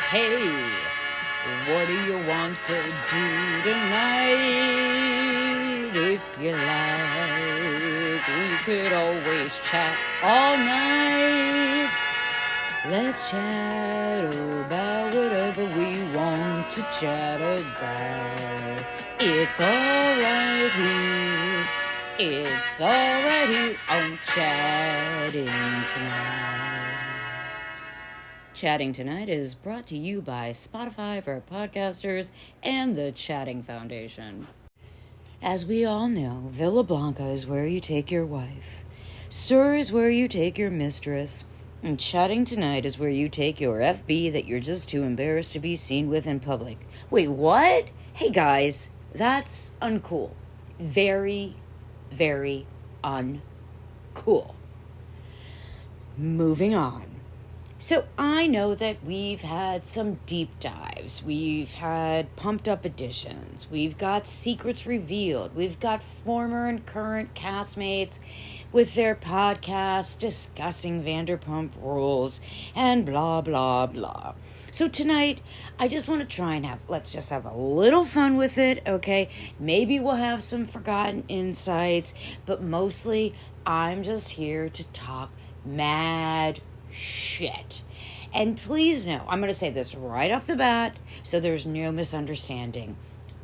Hey, what do you want to do tonight? If you like, we could always chat all night. Let's chat about whatever we want to chat about. It's alright here. It's alright here on Chatting Tonight. Chatting Tonight is brought to you by Spotify for podcasters and the Chatting Foundation. As we all know, Villa Blanca is where you take your wife. Stir is where you take your mistress. And Chatting Tonight is where you take your FB that you're just too embarrassed to be seen with in public. Wait, what? Hey guys, that's uncool. Very, very uncool. Moving on. So I know that we've had some deep dives. We've had pumped up editions. We've got secrets revealed. We've got former and current castmates with their podcasts discussing Vanderpump Rules and blah, blah, blah. So tonight, I just want to try and let's just have a little fun with it, okay? Maybe we'll have some forgotten insights, but mostly I'm just here to talk mad shit. And please know, I'm going to say this right off the bat so there's no misunderstanding.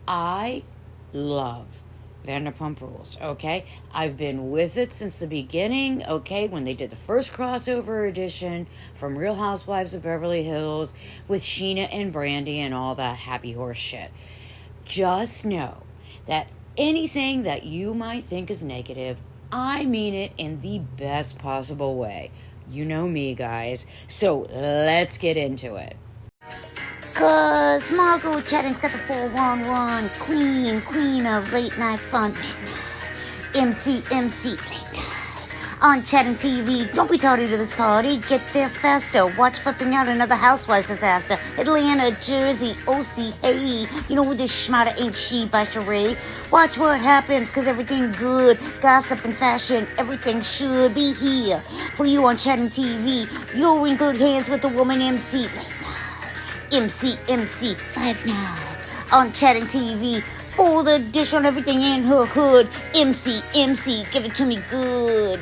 I love Vanderpump Rules, okay? I've been with it since the beginning, okay? When they did the first crossover edition from Real Housewives of Beverly Hills with Sheena and Brandy and all that happy horse shit. Just know that anything that you might think is negative, I mean it in the best possible way. You know me, guys. So let's get into it. Cause Margot Chatting's got the 411, queen of late night fun, MC, late night. On Chatting TV, don't be tardy to this party, get there faster, watch flipping out another housewives disaster. Atlanta, Jersey, OC, hey, you know who this schmatter ain't she by Sheree. Watch what happens, cause everything good, gossip and fashion, everything should be here. For you on Chatting TV, you're in good hands with the woman MC, late night. MC, 5 nights. On Chatting TV, full the dish on everything in her hood. MC, give it to me good.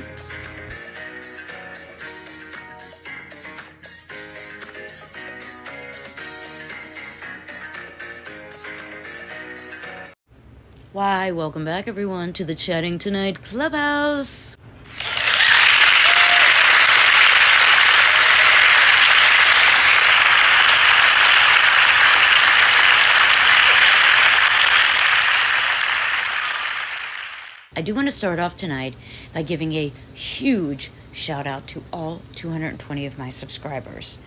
Why, welcome back everyone to the Chatting Tonight Clubhouse. I do want to start off tonight by giving a huge shout out to all 220 of my subscribers.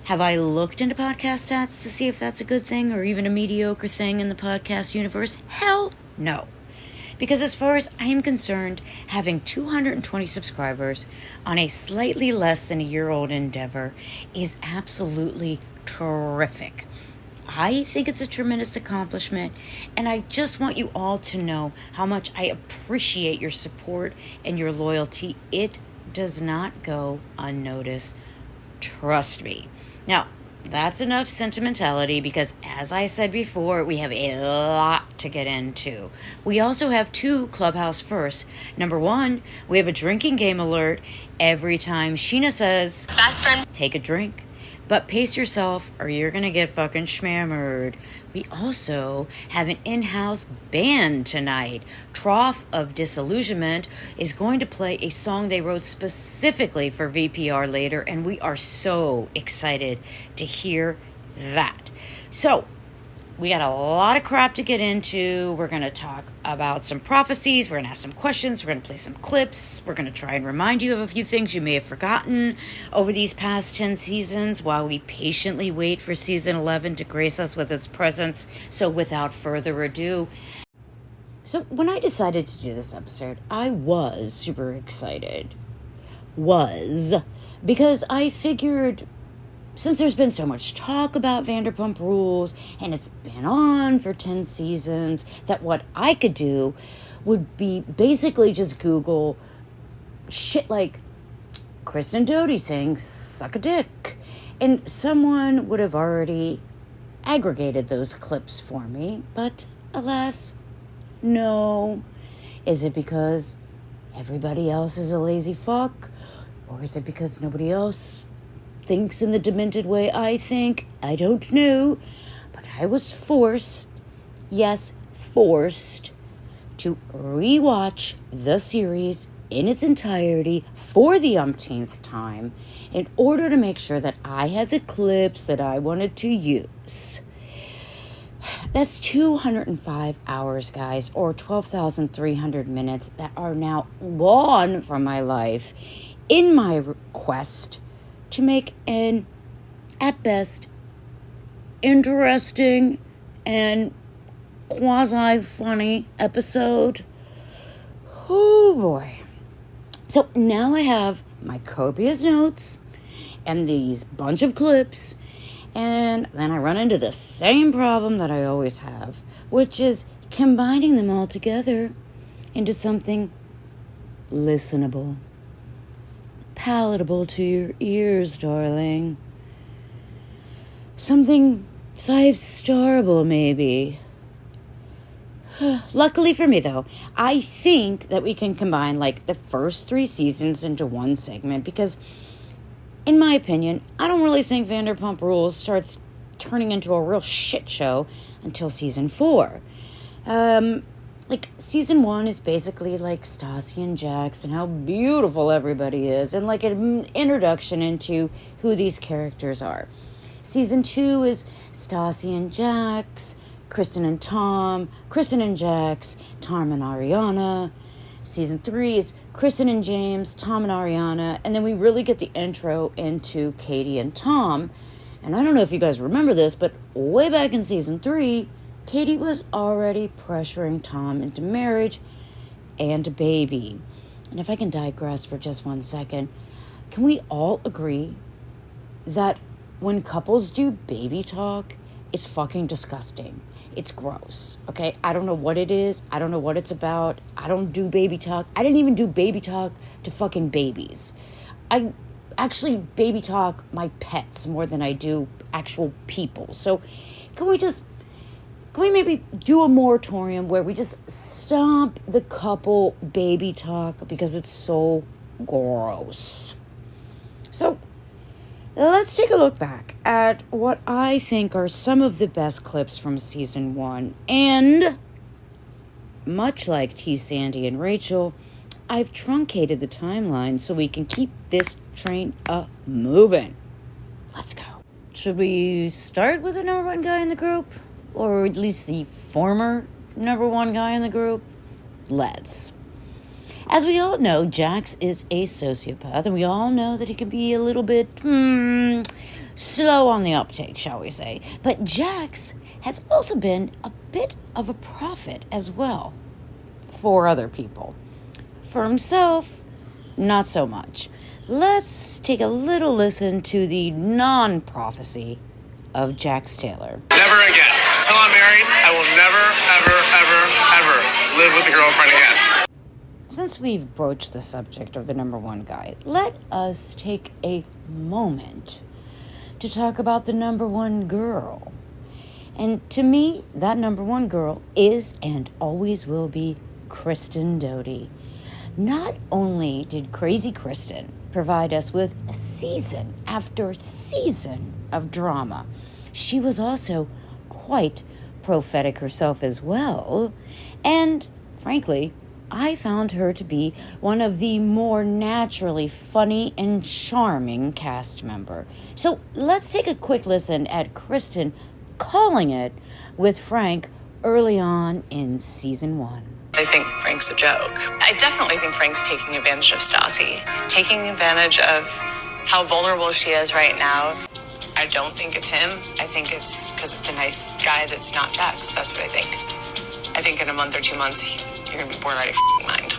Have I looked into podcast stats to see if that's a good thing or even a mediocre thing in the podcast universe? Hell no. Because as far as I am concerned, having 220 subscribers on a slightly less than a year-old endeavor is absolutely terrific. I think it's a tremendous accomplishment, and I just want you all to know how much I appreciate your support and your loyalty. It does not go unnoticed. Trust me. Now, that's enough sentimentality because, as I said before, we have a lot to get into. We also have 2 Clubhouse firsts. Number 1, we have a drinking game alert every time Sheena says, "Best friend, take a drink." But pace yourself or you're going to get fucking schmammered. We also have an in-house band tonight. Trough of Disillusionment is going to play a song they wrote specifically for VPR later, and we are so excited to hear that. So, we got a lot of crap to get into. We're going to talk about some prophecies. We're going to ask some questions. We're going to play some clips. We're going to try and remind you of a few things you may have forgotten over these past 10 seasons while we patiently wait for season 11 to grace us with its presence. So without further ado, when I decided to do this episode, I was super excited. Because I figured, since there's been so much talk about Vanderpump Rules and it's been on for 10 seasons, that what I could do would be basically just Google shit like Kristen Doty saying suck a dick And someone would have already aggregated those clips for me, but alas, no. Is it because everybody else is a lazy fuck? Or is it because nobody else thinks in the demented way I think? I don't know. But I was forced, yes, forced, to rewatch the series in its entirety for the umpteenth time in order to make sure that I had the clips that I wanted to use. That's 205 hours, guys, or 12,300 minutes that are now gone from my life in my quest to make an, at best, interesting and quasi-funny episode. Oh boy. So now I have my copious notes and these bunch of clips, and then I run into the same problem that I always have, which is combining them all together into something listenable, palatable to your ears, darling. Something 5-starable, maybe. Luckily for me, though, I think that we can combine, like, the first 3 seasons into one segment because, in my opinion, I don't really think Vanderpump Rules starts turning into a real shit show until season 4. Season 1 is basically, like, Stassi and Jax and how beautiful everybody is and, like, an introduction into who these characters are. Season 2 is Stassi and Jax, Kristen and Tom, Kristen and Jax, Tom and Ariana. Season 3 is Kristen and James, Tom and Ariana, and then we really get the intro into Katie and Tom. And I don't know if you guys remember this, but way back in season 3, Katie was already pressuring Tom into marriage and a baby. And if I can digress for just 1 second, can we all agree that when couples do baby talk, it's fucking disgusting? It's gross, okay? I don't know what it is. I don't know what it's about. I don't do baby talk. I didn't even do baby talk to fucking babies. I actually baby talk my pets more than I do actual people. So can we maybe do a moratorium where we just stop the couple baby talk because it's so gross? So let's take a look back at what I think are some of the best clips from season 1. And much like T. Sandy and Rachel, I've truncated the timeline so we can keep this train moving. Let's go. Should we start with the number 1 guy in the group? Or at least the former number 1 guy in the group? Let's. As we all know, Jax is a sociopath, and we all know that he can be a little bit, slow on the uptake, shall we say. But Jax has also been a bit of a prophet as well for other people. For himself, not so much. Let's take a little listen to the non-prophecy of Jax Taylor. Never again. Until I'm married, I will never, ever, ever, ever live with a girlfriend again. Since we've broached the subject of the number 1 guy, let us take a moment to talk about the number 1 girl. And to me, that number 1 girl is and always will be Kristen Doute. Not only did Crazy Kristen provide us with season after season of drama, she was also quite prophetic herself as well. And, frankly, I found her to be one of the more naturally funny and charming cast member. So let's take a quick listen at Kristen calling it with Frank early on in season 1. I think Frank's a joke. I definitely think Frank's taking advantage of Stassi. He's taking advantage of how vulnerable she is right now. I don't think it's him. I think it's because it's a nice guy that's not Jax. That's what I think. I think in a month or 2 months, you're going to be bored out of your mind.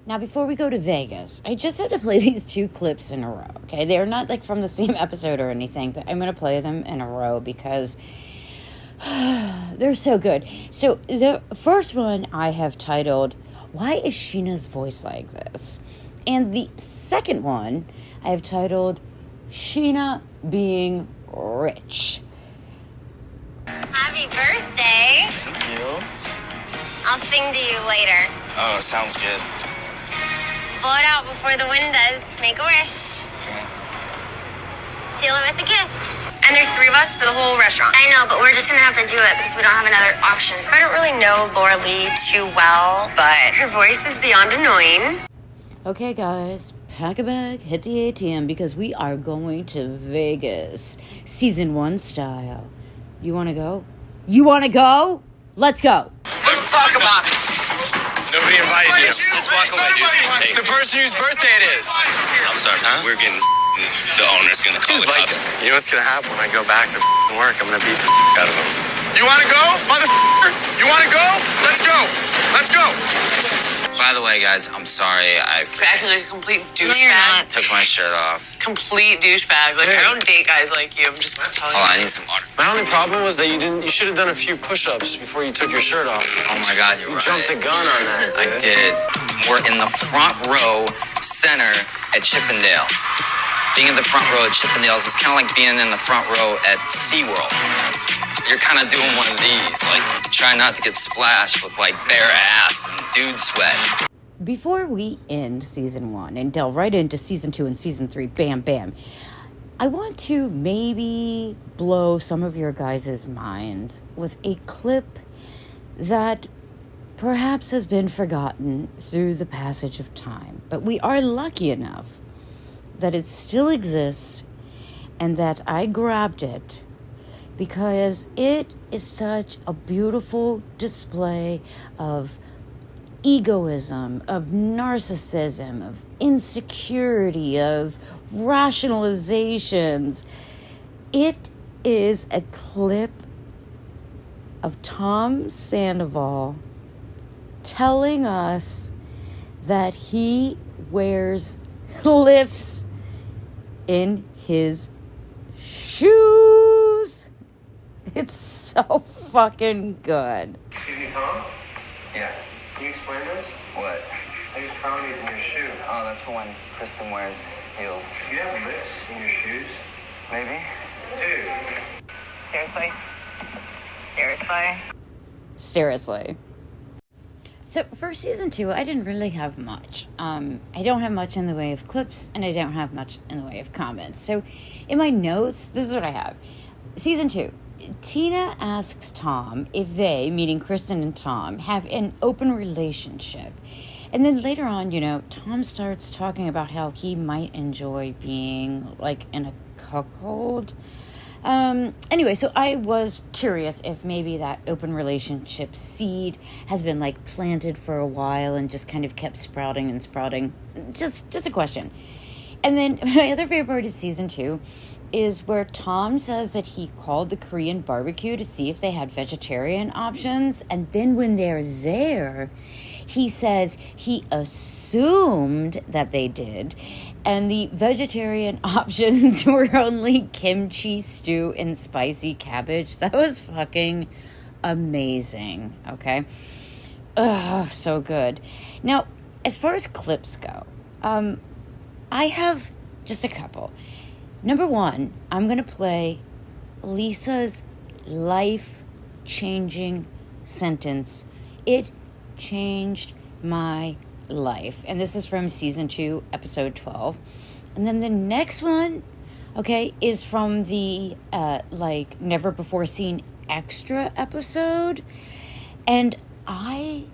Now, before we go to Vegas, I just had to play these 2 clips in a row, okay? They're not, like, from the same episode or anything, but I'm going to play them in a row because they're so good. So, the first one I have titled, Why is Sheena's Voice Like This? And the second one I have titled, Sheena being rich. Happy birthday. Thank you. I'll sing to you later. Oh, sounds good. Blow it out before the wind does. Make a wish. Okay. Seal it with a kiss. And there's 3 of us for the whole restaurant. I know, but we're just gonna have to do it because we don't have another option. I don't really know Laura Lee too well, but her voice is beyond annoying. Okay, guys, pack a bag, hit the ATM, because we are going to Vegas, season 1 style. You want to go? You want to go? Let's go. Let's talk about it. Nobody invited you. Let's walk away, dude. The person whose birthday it is. I'm sorry, huh? We're getting... The owner's gonna call the cops. You know what's gonna happen when I go back to work? I'm gonna beat the out of him. You wanna go, motherfucker? You wanna go? Let's go. Let's go. By the way, guys, I'm sorry. I Acting like a complete douchebag. took my shirt off. Complete douchebag. Like, I don't date guys like you. I'm just gonna tell you. Oh, I need some water. My only problem was that you should have done a few push-ups before you took your shirt off. Oh my God, you're You right. jumped the gun on that. I did. We're in the front row center at Chippendales. Being in the front row at Chippendales is kind of like being in the front row at SeaWorld. You're kind of doing one of these, like try not to get splashed with like bare ass and dude sweat. Before we end season 1 and delve right into season 2 and season 3, bam, bam, I want to maybe blow some of your guys' minds with a clip that perhaps has been forgotten through the passage of time. But we are lucky enough that it still exists and that I grabbed it because it is such a beautiful display of egoism, of narcissism, of insecurity, of rationalizations. It is a clip of Tom Sandoval telling us that he wears lifts in his shoes. It's so fucking good. Excuse me, Tom? Yeah. Can you explain this? What? I just found these in your shoe. Oh, that's for when Kristen wears heels. Do you have lifts in your shoes? Maybe? Dude. Seriously? Seriously? Seriously. So for season 2, I didn't really have much. I don't have much in the way of clips, and I don't have much in the way of comments. So in my notes, this is what I have. Season 2. Tina asks Tom if they, meaning Kristen and Tom, have an open relationship. And then later on, Tom starts talking about how he might enjoy being, like, in a cuckold. Anyway, so I was curious if maybe that open relationship seed has been, like, planted for a while and just kind of kept sprouting and sprouting. Just a question. And then my other favorite part of season 2 is where Tom says that he called the Korean barbecue to see if they had vegetarian options. And then when they're there, he says he assumed that they did. And the vegetarian options were only kimchi stew and spicy cabbage. That was fucking amazing, okay? Ugh, so good. Now, as far as clips go, I have just a couple. Number 1, I'm going to play Lisa's life-changing sentence. It changed my life. And this is from season 2, episode 12. And then the next one, okay, is from the, never before seen extra episode. And I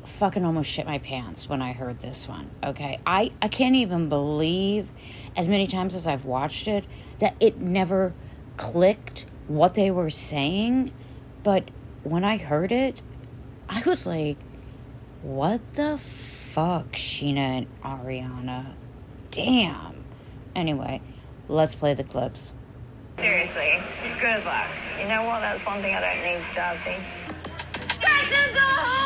fucking almost shit my pants when I heard this one, okay? I can't even believe, as many times as I've watched it, that it never clicked what they were saying. But when I heard it, I was like, what the fuck, Sheena and Ariana? Damn. Anyway, let's play the clips. Seriously, good luck. You know what? That's one thing I don't need, Darcy. Kristen's a whore!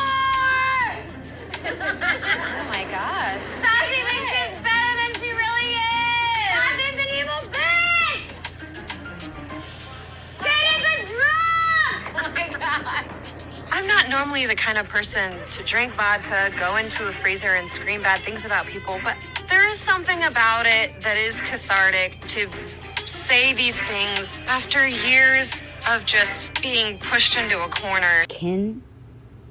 Oh my gosh. Stassi thinks she's better than she really is! Stassi's an evil bitch! Dana's a drunk! Oh my god. I'm not normally the kind of person to drink vodka, go into a freezer, and scream bad things about people, but there is something about it that is cathartic to say these things after years of just being pushed into a corner. Ken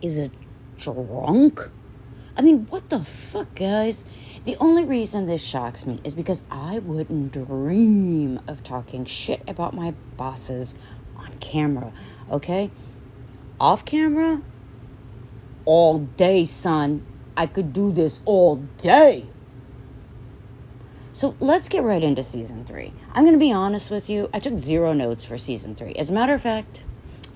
is a drunk? I mean, what the fuck, guys? The only reason this shocks me is because I wouldn't dream of talking shit about my bosses on camera, okay? Off camera? All day, son. I could do this all day. So let's get right into season 3. I'm going to be honest with you. I took 0 notes for season 3. As a matter of fact,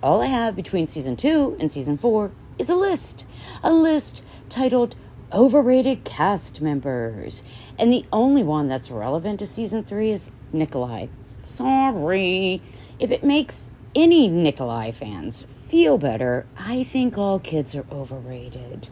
all I have between season 2 and season 4 is a list. A list titled Overrated Cast Members. And the only one that's relevant to season 3 is Nikolai. Sorry. If it makes any Nikolai fans feel better, I think all kids are overrated.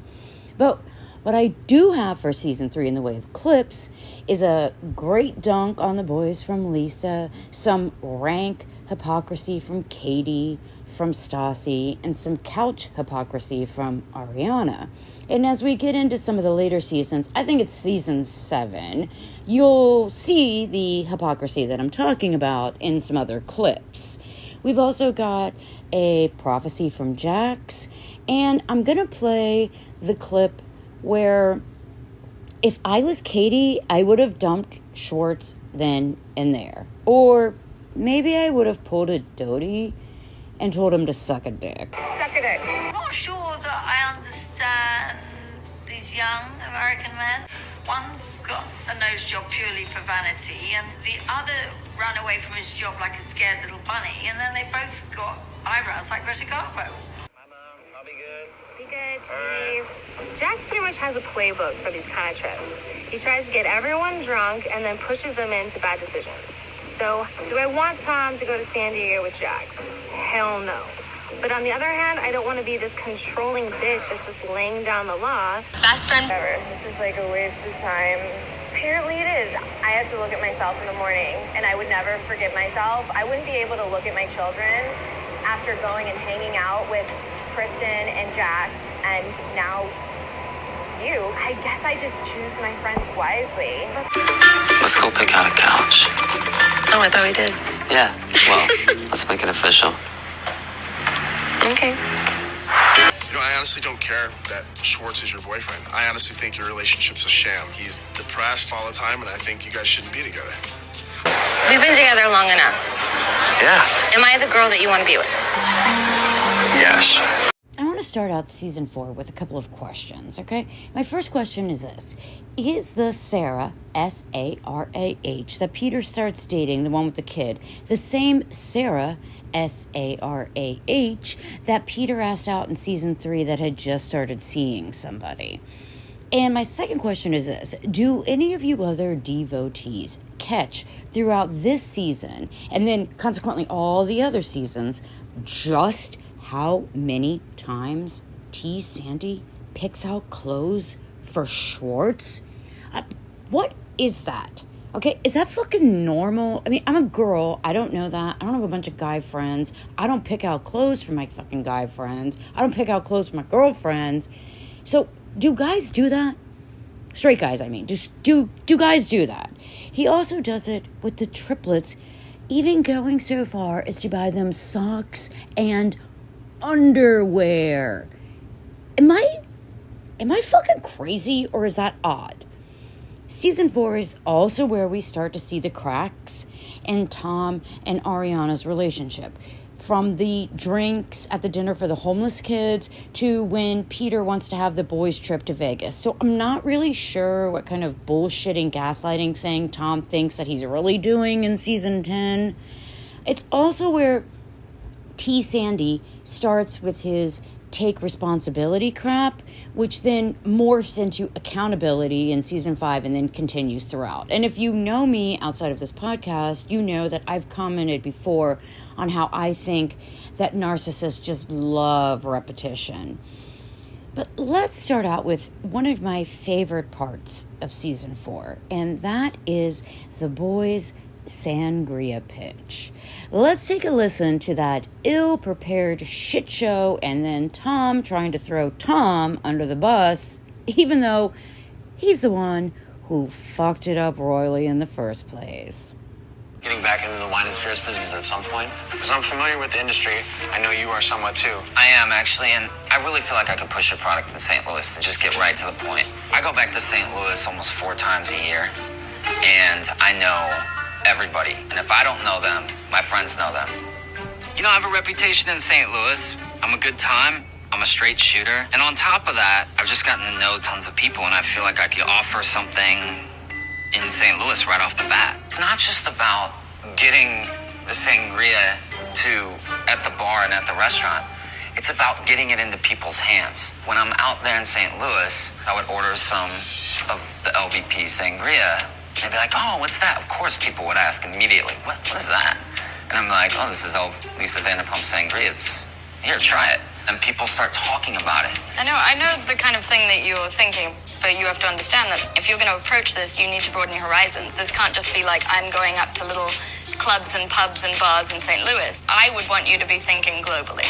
But what I do have for season 3 in the way of clips is a great dunk on the boys from Lisa, some rank hypocrisy from Katie, from Stassi, and some couch hypocrisy from Ariana. And as we get into some of the later seasons, I think it's season 7, you'll see the hypocrisy that I'm talking about in some other clips. We've also got a prophecy from Jax, and I'm going to play the clip where if I was Katie, I would have dumped Schwartz then and there. Or maybe I would have pulled a Dodie and told him to suck a dick. Suck a dick. I'm not sure that I understand these young American men. One's got a nose job purely for vanity, and the other ran away from his job like a scared little bunny, and then they both got eyebrows like Greta Garbo. I'll be good. Be good. Hey. Jax pretty much has a playbook for these kind of trips. He tries to get everyone drunk and then pushes them into bad decisions. So, do I want Tom to go to San Diego with Jax? Hell no. But on the other hand, I don't want to be this controlling bitch that's just laying down the law. Best friend. Whatever. This is like a waste of time. Apparently it is. I have to look at myself in the morning, and I would never forgive myself. I wouldn't be able to look at my children after going and hanging out with Kristen and Jax, and now you. I guess I just choose my friends wisely. Let's go pick out a couch. Oh, I thought we did. Yeah, well, let's make it official. Okay. You know, I honestly don't care that Schwartz is your boyfriend. I honestly think your relationship's a sham. He's depressed all the time, and I think you guys shouldn't be together. We've been together long enough. Yeah. Am I the girl that you want to be with? Yes. I want to start out season 4 with a couple of questions, okay? My first question is this. Is the Sarah, S-A-R-A-H, that Peter starts dating, the one with the kid, the same Sarah, S-A-R-A-H, that Peter asked out in season 3 that had just started seeing somebody? And my second question is this. Do any of you other devotees catch throughout this season, and then consequently all the other seasons, just how many times T. Sandy picks out clothes for Schwartz? What is that? Okay, is that fucking normal? I mean, I'm a girl. I don't know that. I don't have a bunch of guy friends. I don't pick out clothes for my fucking guy friends. I don't pick out clothes for my girlfriends. So, do guys do that? Straight guys, I mean. Do guys do that? He also does it with the triplets, even going so far as to buy them socks and underwear. Am I fucking crazy, or is that odd? Season 4 is also where we start to see the cracks in Tom and Ariana's relationship. From the drinks at the dinner for the homeless kids to when Peter wants to have the boys' trip to Vegas. So I'm not really sure what kind of bullshitting gaslighting thing Tom thinks that he's really doing in season 10. It's also where T. Sandy starts with his take responsibility crap, which then morphs into accountability in season 5 and then continues throughout. And if you know me outside of this podcast, you know that I've commented before on how I think that narcissists just love repetition. But let's start out with one of my favorite parts of season 4, and that is the boys' sangria pitch. Let's take a listen to that ill-prepared shit show, and then Tom trying to throw Tom under the bus, even though he's the one who fucked it up royally in the first place. getting back into the wine and spirits business at some point? Because I'm familiar with the industry. I know you are somewhat too. I am actually, and I really feel like I could push a product in St. Louis to just get right to the point. I go back to St. Louis almost 4 times a year, and I know everybody. And if I don't know them, my friends know them. You know, I have a reputation in St. Louis. I'm a good time. I'm a straight shooter. And on top of that, I've just gotten to know tons of people, and I feel like I could offer something in St. Louis right off the bat. It's not just about getting the sangria at the bar and at the restaurant. It's about getting it into people's hands. When I'm out there in St. Louis, I would order some of the LVP sangria. They'd be like, oh, what's that? Of course, people would ask immediately, what is that? And I'm like, oh, this is Lisa Vanderpump sangria. Here, try it. And people start talking about it. I know the kind of thing that you're thinking, but you have to understand that if you're going to approach this, you need to broaden your horizons. This can't just be like, I'm going up to little clubs and pubs and bars in St. Louis. I would want you to be thinking globally.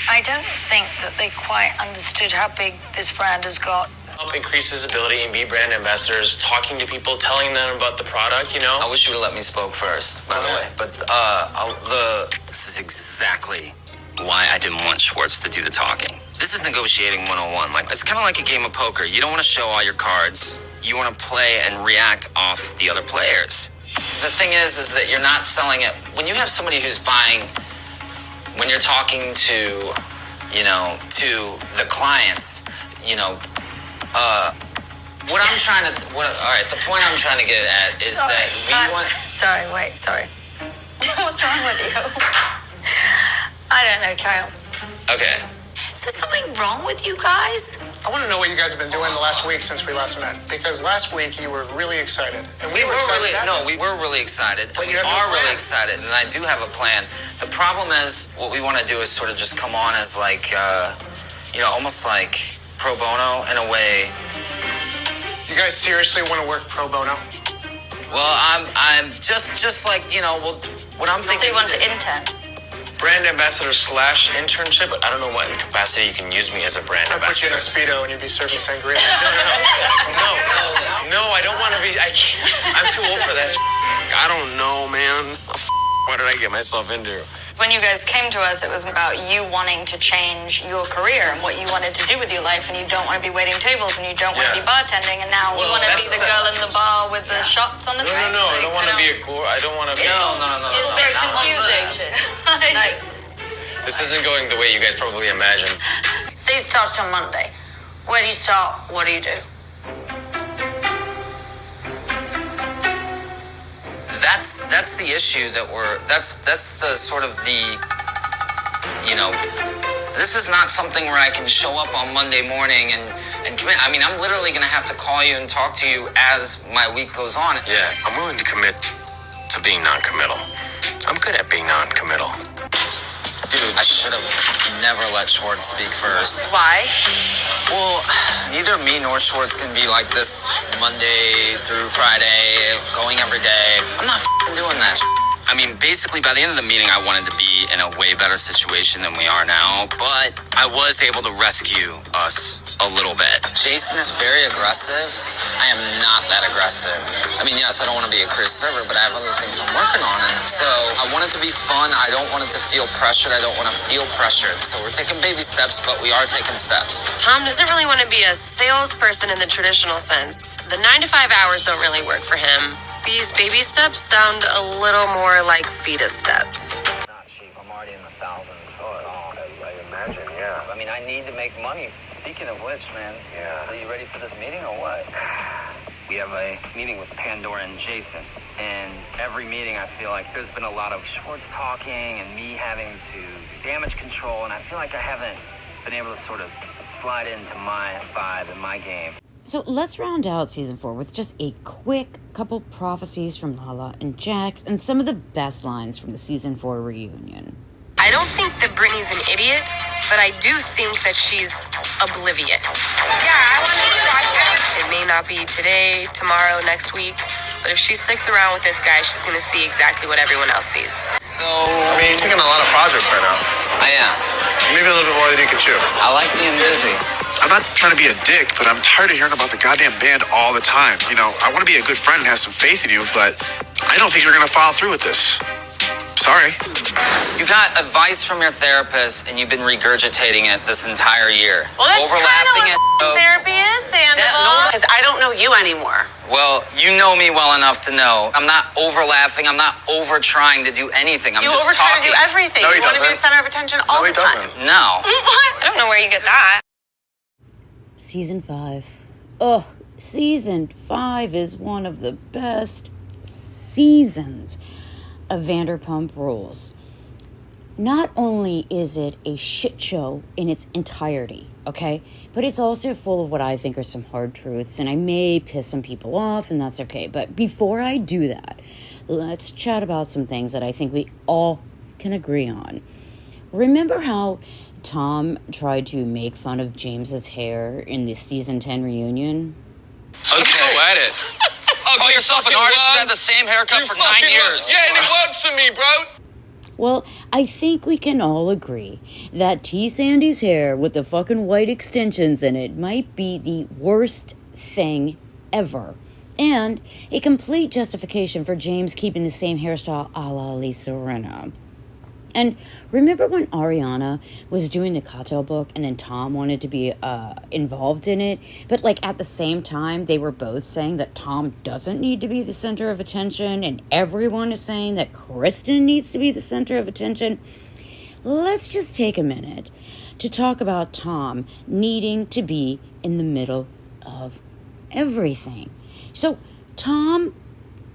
I don't think that they quite understood how big this brand has got. Help increase visibility and be brand ambassadors, talking to people, telling them about the product, you know? I wish you would have let me spoke first, by the way. But this is exactly why I didn't want Schwartz to do the talking. This is negotiating 101. Like, it's kind of like a game of poker. You don't want to show all your cards. You want to play and react off the other players. The thing is that you're not selling it. When you have somebody who's buying, when you're talking to the clients, the point I'm trying to get at is Sorry. What's wrong with you? I don't know, Kyle. Okay. Is there something wrong with you guys? I want to know what you guys have been doing the last week since we last met. Because last week you were really excited. And we were really excited. But we are really excited, and I do have a plan. The problem is, what we want to do is sort of just come on as like, almost like pro bono in a way. You guys seriously want to work pro bono? Well, I'm just like, what I'm thinking. So you want to intern? Brand ambassador / internship. I don't know what capacity you can use me as a brand I'll put you in ambassador. a Speedo and you'd be serving sangria. No, I don't want to be. I can't. I'm too old for that. I don't know, man. What did I get myself into? When you guys came to us, it was about you wanting to change your career and what you wanted to do with your life, and you don't want to be waiting tables and you don't want to be bartending, and now you want to be the girl in the bar with the shots on the tray. No, I don't want to be a core. I don't want to be. No. It's very confusing. This isn't going the way you guys probably imagined. So you start on Monday. Where do you start? What do you do? That's the issue that's the sort of the, this is not something where I can show up on Monday morning and commit. I mean, I'm literally going to have to call you and talk to you as my week goes on. Yeah, I'm willing to commit to being non-committal. I'm good at being non-committal. Dude, I should have never let Schwartz speak first. Why? Well, neither me nor Schwartz can be like this Monday through Friday, going every day. I'm not doing that. I mean, basically, by the end of the meeting, I wanted to be in a way better situation than we are now, but I was able to rescue us a little bit. Jason is very aggressive. I am not that aggressive. I mean, yes, I don't want to be a career server, but I have other things I'm working on, and so I want it to be fun. I don't want it to feel pressured. I don't want to feel pressured. So we're taking baby steps, but we are taking steps. Tom doesn't really want to be a salesperson in the traditional sense. The 9 to 5 hours don't really work for him. These baby steps sound a little more like fetus steps. Not cheap. I'm already in the thousands. I imagine, yeah. I mean, I need to make money. Speaking of which, man. Yeah. So you ready for this meeting or what? We have a meeting with Pandora and Jason. And every meeting, I feel like there's been a lot of Schwartz talking and me having to do damage control. And I feel like I haven't been able to sort of slide into my vibe and my game. So let's round out season 4 with just a quick couple prophecies from Lala and Jax and some of the best lines from the season 4 reunion. I don't think that Brittany's an idiot, but I do think that she's oblivious. Yeah, I want to watch it. It may not be today, tomorrow, next week, but if she sticks around with this guy, she's going to see exactly what everyone else sees. So, I mean, you're taking a lot of projects right now. I am. Maybe a little bit more than you can chew. I like being busy. I'm not trying to be a dick, but I'm tired of hearing about the goddamn band all the time. I want to be a good friend and have some faith in you, but I don't think you're going to follow through with this. Sorry. You got advice from your therapist, and you've been regurgitating it this entire year. Well, that's overlapping kind of what therapy is, Sandoval. Because I don't know you anymore. Well, you know me well enough to know I'm not overlapping. I'm not over trying to do anything. I'm you just over try talking. to do everything. No, you want to be the center of attention all the time. No. What? I don't know where you get that. Season 5. Oh, Season 5 is one of the best seasons of Vanderpump Rules. Not only is it a shit show in its entirety, okay, but it's also full of what I think are some hard truths, and I may piss some people off, and that's okay. But before I do that, let's chat about some things that I think we all can agree on. Remember how Tom tried to make fun of James's hair in the season 10 reunion? Okay. Go at it. Call yourself an artist who had the same haircut for 9 years. Yeah, and it works for me, bro. Well, I think we can all agree that T. Sandy's hair with the fucking white extensions in it might be the worst thing ever. And a complete justification for James keeping the same hairstyle a la Lisa Rinna. And remember when Ariana was doing the cocktail book and then Tom wanted to be involved in it? But like at the same time, they were both saying that Tom doesn't need to be the center of attention and everyone is saying that Kristen needs to be the center of attention. Let's just take a minute to talk about Tom needing to be in the middle of everything. So Tom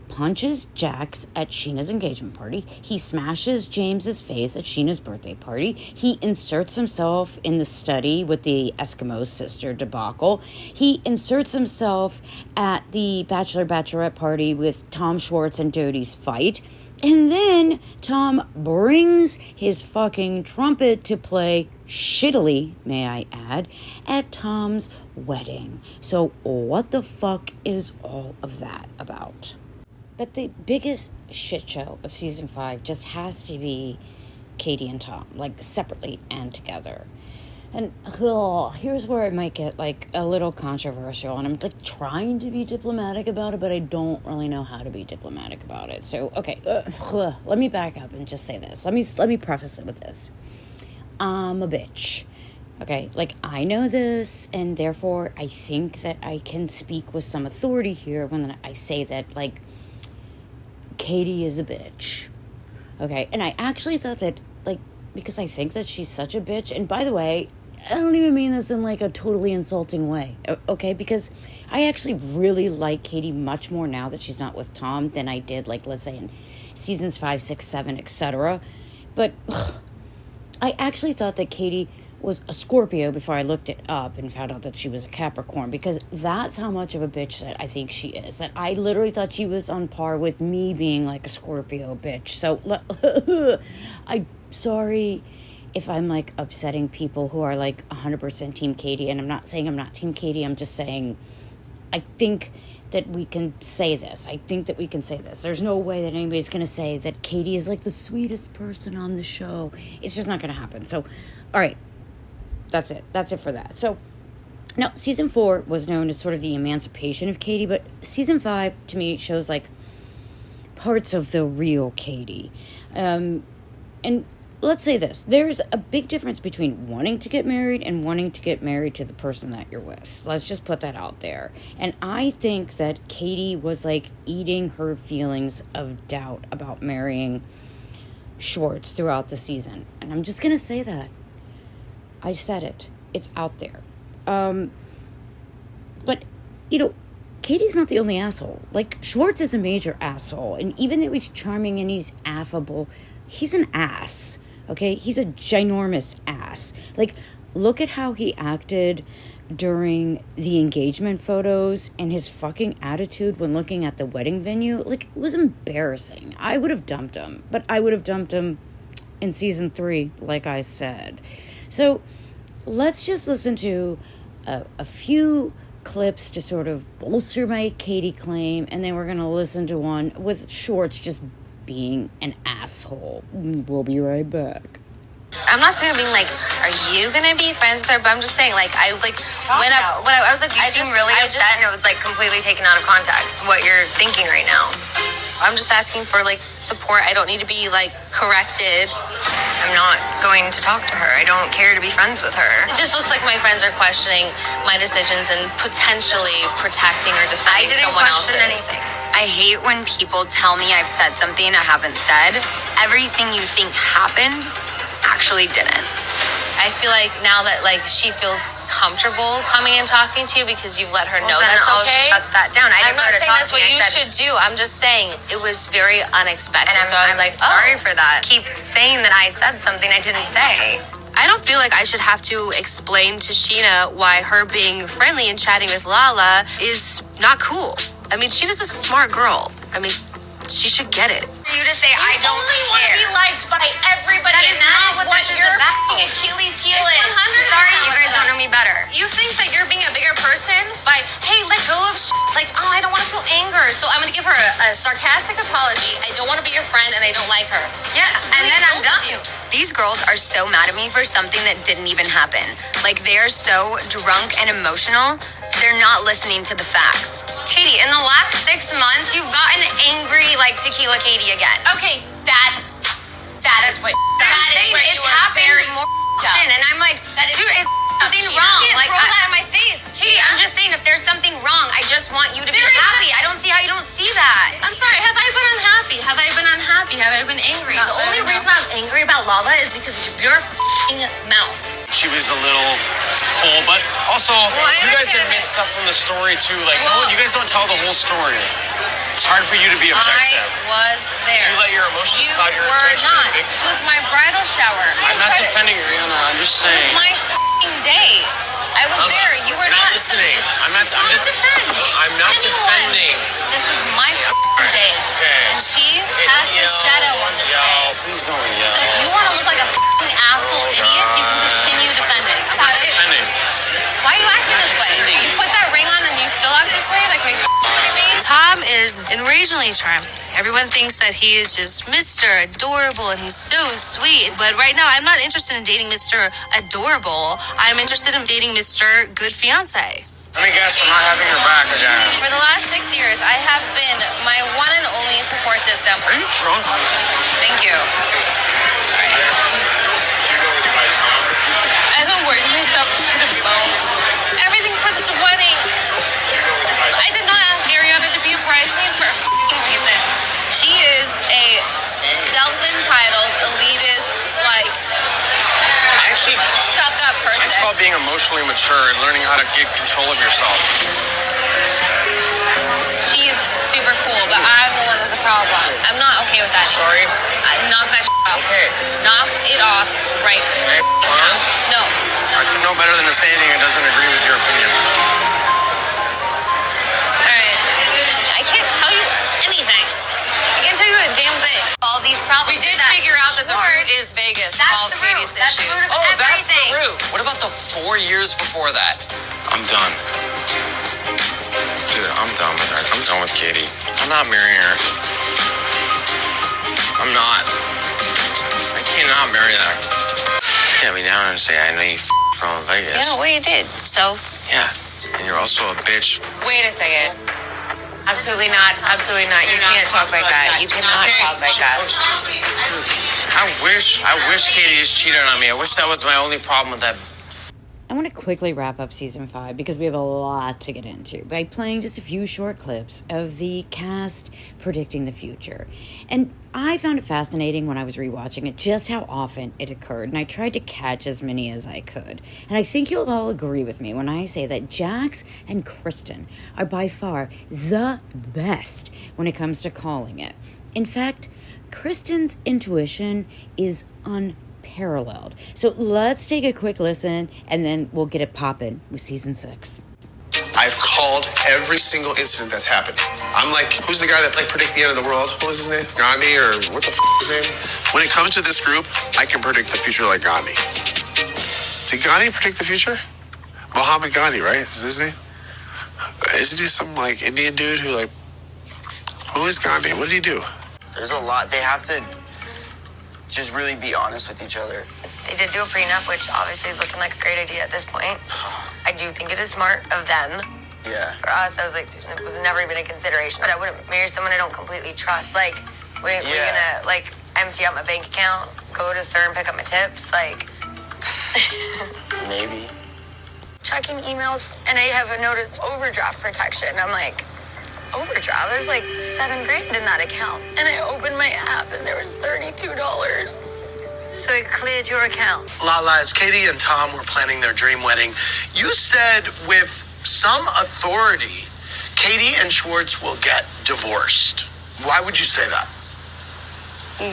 punches Jax at Sheena's engagement party. He smashes James's face at Sheena's birthday party. He inserts himself in the study with the Eskimo sister debacle. He inserts himself at the bachelor-bachelorette party with Tom Schwartz and Dodie's fight. And then Tom brings his fucking trumpet to play shittily, may I add, at Tom's wedding. So what the fuck is all of that about? But the biggest shit show of season 5 just has to be Katie and Tom, like separately and together. And here's where it might get like a little controversial, and I'm like trying to be diplomatic about it, but I don't really know how to be diplomatic about it. So okay, let me back up and just say this. Let me preface it with this. I'm a bitch. Okay, like I know this, and therefore I think that I can speak with some authority here when I say that, like, Katie is a bitch. Okay, and I actually thought that, like, because I think that she's such a bitch, and by the way, I don't even mean this in, like, a totally insulting way, okay, because I actually really like Katie much more now that she's not with Tom than I did, like, let's say in seasons 5, 6, 7, etc., but I actually thought that Katie was a Scorpio before I looked it up and found out that she was a Capricorn, because that's how much of a bitch that I think she is. That I literally thought she was on par with me being like a Scorpio bitch. So I'm sorry if I'm like upsetting people who are like 100% Team Katie, and I'm not saying I'm not Team Katie. I'm just saying I think that we can say this. I think that we can say this. There's no way that anybody's going to say that Katie is like the sweetest person on the show. It's just not going to happen. So, all right. That's it. That's it for that. So, now, season 4 was known as sort of the emancipation of Katie, but season 5, to me, shows, like, parts of the real Katie. And let's say this. There's a big difference between wanting to get married and wanting to get married to the person that you're with. Let's just put that out there. And I think that Katie was, like, eating her feelings of doubt about marrying Schwartz throughout the season. And I'm just going to say that. I said it. It's out there. But, you know, Katie's not the only asshole. Like, Schwartz is a major asshole. And even though he's charming and he's affable, he's an ass. Okay? He's a ginormous ass. Like, look at how he acted during the engagement photos and his fucking attitude when looking at the wedding venue. Like, it was embarrassing. I would have dumped him. But I would have dumped him in season 3, like I said. So let's just listen to a few clips to sort of bolster my Katie claim, and then we're going to listen to one with Schwartz just being an asshole. We'll be right back. I'm not saying being like, are you gonna be friends with her? But I'm just saying, like, I like when I was like, I seem really upset, and it was like completely taken out of context what you're thinking right now. I'm just asking for, like, support. I don't need to be, like, corrected. I'm not going to talk to her. I don't care to be friends with her. It just looks like my friends are questioning my decisions and potentially protecting or defending someone else's. I didn't question anything. I hate when people tell me I've said something I haven't said. Everything you think happened actually didn't. I feel like now that, like, she feels comfortable coming and talking to you because you've let her know that's okay. Shut that down. I'm not saying that's what you should do. I'm just saying it was very unexpected. And so I was like, sorry for that. Keep saying that I said something I didn't say. I don't feel like I should have to explain to Sheena why her being friendly and chatting with Lala is not cool. I mean, Sheena's a smart girl. I mean, she should get it. For you to say I don't only want to be liked by everybody, That and is that not is what what this is your about. f***ing Achilles heel It's is. 100%. Sorry, you guys don't know me better. You think that you're being a bigger person by, hey, let go of like, oh, I don't want to feel anger, so I'm going to give her a sarcastic apology. I don't want to be your friend, and I don't like her. Yeah, really and then I'm bold of done. you. These girls are so mad at me for something that didn't even happen. Like, they are so drunk and emotional, they're not listening to the facts. Katie, in the last 6 months, you've gotten angry like Tequila Katie again. Okay, that is what. That is what you are very more often, and I'm like, dude, is something wrong? You can't Like, throw that in my face. Katie, I'm just saying, if there's something wrong, I just want you to be happy. I don't see how you don't see that. I'm sorry, have I been unhappy? Have I been unhappy? Have I been angry? The only reason I'm angry about Lala is because of your f***ing mouth. She was a little cold, but also, I you guys understand admit that. stuff from the story too. Like, Well, you guys don't tell the whole story. It's hard for you to be objective. I was there. You let your emotions You cloud your were judgment. not. This was my bridal shower. I'm not defending Ariana. I'm just It saying. was my f***ing day. I was there. You were You're not not. listening. I'm not defend. I'm not defending. This was my f***ing day. Okay. And she cast a shadow on this day. Please don't yell. So if you want to look like a f***ing asshole idiot, you can continue defending. I'm not defending. Why are you acting this way? You put that ring on and you still act this way? Like, are you f***ing me? Tom is enragingly charming. Everyone thinks that he is just Mr. Adorable and he's so sweet. But right now, I'm not interested in dating Mr. Adorable. I'm interested in dating Mr. Good Fiance. Let me guess, I'm not having your back again. For the last 6 years, I have been my one and only support system. Are you drunk? Thank you. I've been working myself to the bone. Everything for this wedding. I did not ask Ariana to be a bridesmaid for a reason. She is a self-entitled, elitist, like, stuck-up person. It's called being emotionally mature and learning how to get control of yourself. She's super cool, but I'm the one with the problem. I'm not okay with that. Sorry? Knock that off. Okay. Knock it off right now. No. I should know better than to say anything that doesn't agree with your opinion. Alright. I can't tell you anything. I can't tell you a damn thing. All these problems. We did figure out that the root is Vegas. That's All the Katie's root. That's the issues. root of everything. root. What about the 4 years before that? I'm done. Dude, I'm done with her. I'm done with Katie. I'm not marrying her. I'm not. I cannot marry her. Get me down and say, I know you from Vegas. Yeah, well, you did. So? Yeah. And you're also a bitch. Wait a second. Absolutely not. Absolutely not. You can't talk like that. You cannot talk like that. I wish Katie just cheated on me. I wish that was my only problem with that. I want to quickly wrap up season 5 because we have a lot to get into by playing just a few short clips of the cast predicting the future. And I found it fascinating when I was rewatching it just how often it occurred, and I tried to catch as many as I could. And I think you'll all agree with me when I say that Jax and Kristen are by far the best when it comes to calling it. In fact, Kristen's intuition is unparalleled. So let's take a quick listen and then we'll get it poppin' with season 6. I've called every single incident that's happened. I'm like, who's the guy that predict the end of the world? What was his name? Gandhi or what the his name? When it comes to this group, I can predict the future like Gandhi. Did Gandhi predict the future? Muhammad Gandhi, right? Is his name? Isn't he some like Indian dude who like, who is Gandhi? What did he do? There's a lot. They have to just really be honest with each other. They did do a prenup, which obviously is looking like a great idea at this point. I do think it is smart of them Yeah. For us, I was like, it was never even a consideration. But I wouldn't marry someone I don't completely trust. Like, we're gonna, like, empty out my bank account, go to a store and pick up my tips, like... Maybe. Checking emails, and I have a notice overdraft protection. I'm like, overdraft? There's like $7,000 in that account. And I opened my app, and there was $32. So it cleared your account. Lala, as Katie and Tom were planning their dream wedding, you said with some authority, Katie and Schwartz will get divorced. Why would you say that?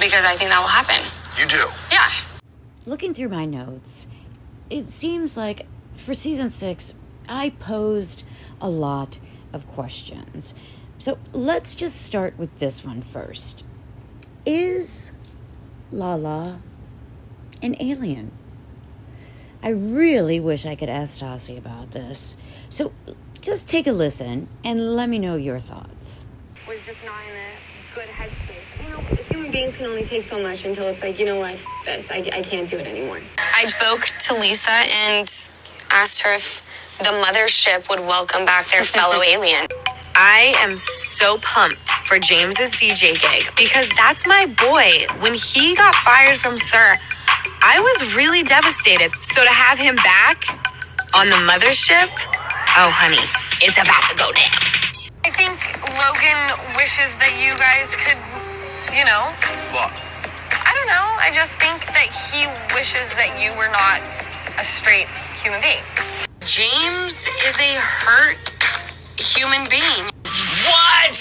Because I think that will happen. You do? Yeah. Looking through my notes, it seems like for season 6, I posed a lot of questions. So let's just start with this one first. Is Lala an alien? I really wish I could ask Stassi about this. So just take a listen and let me know your thoughts. Was just not in a good headspace. You know, human beings can only take so much until it's like, you know what, this. I can't do it anymore. I spoke to Lisa and asked her if the mothership would welcome back their fellow alien. I am so pumped for James's DJ gig because that's my boy. When he got fired from Sir, I was really devastated. So to have him back on the mothership, oh honey, it's about to go down. I think Logan wishes that you guys could, you know... What? I don't know. I just think that he wishes that you were not a straight human being. James is a hurt human being. What?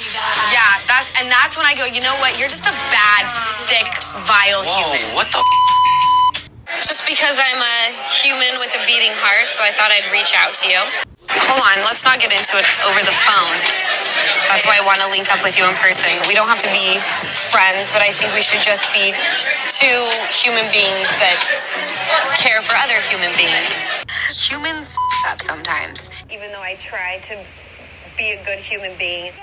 Yeah, that's when I go, you know what? You're just a bad, sick, vile human. What the Just because I'm a human with a beating heart, so I thought I'd reach out to you. Hold on, let's not get into it over the phone. That's why I want to link up with you in person. We don't have to be friends, but I think we should just be two human beings that care for other human beings. Humans up sometimes. Even though I try to be a good human being.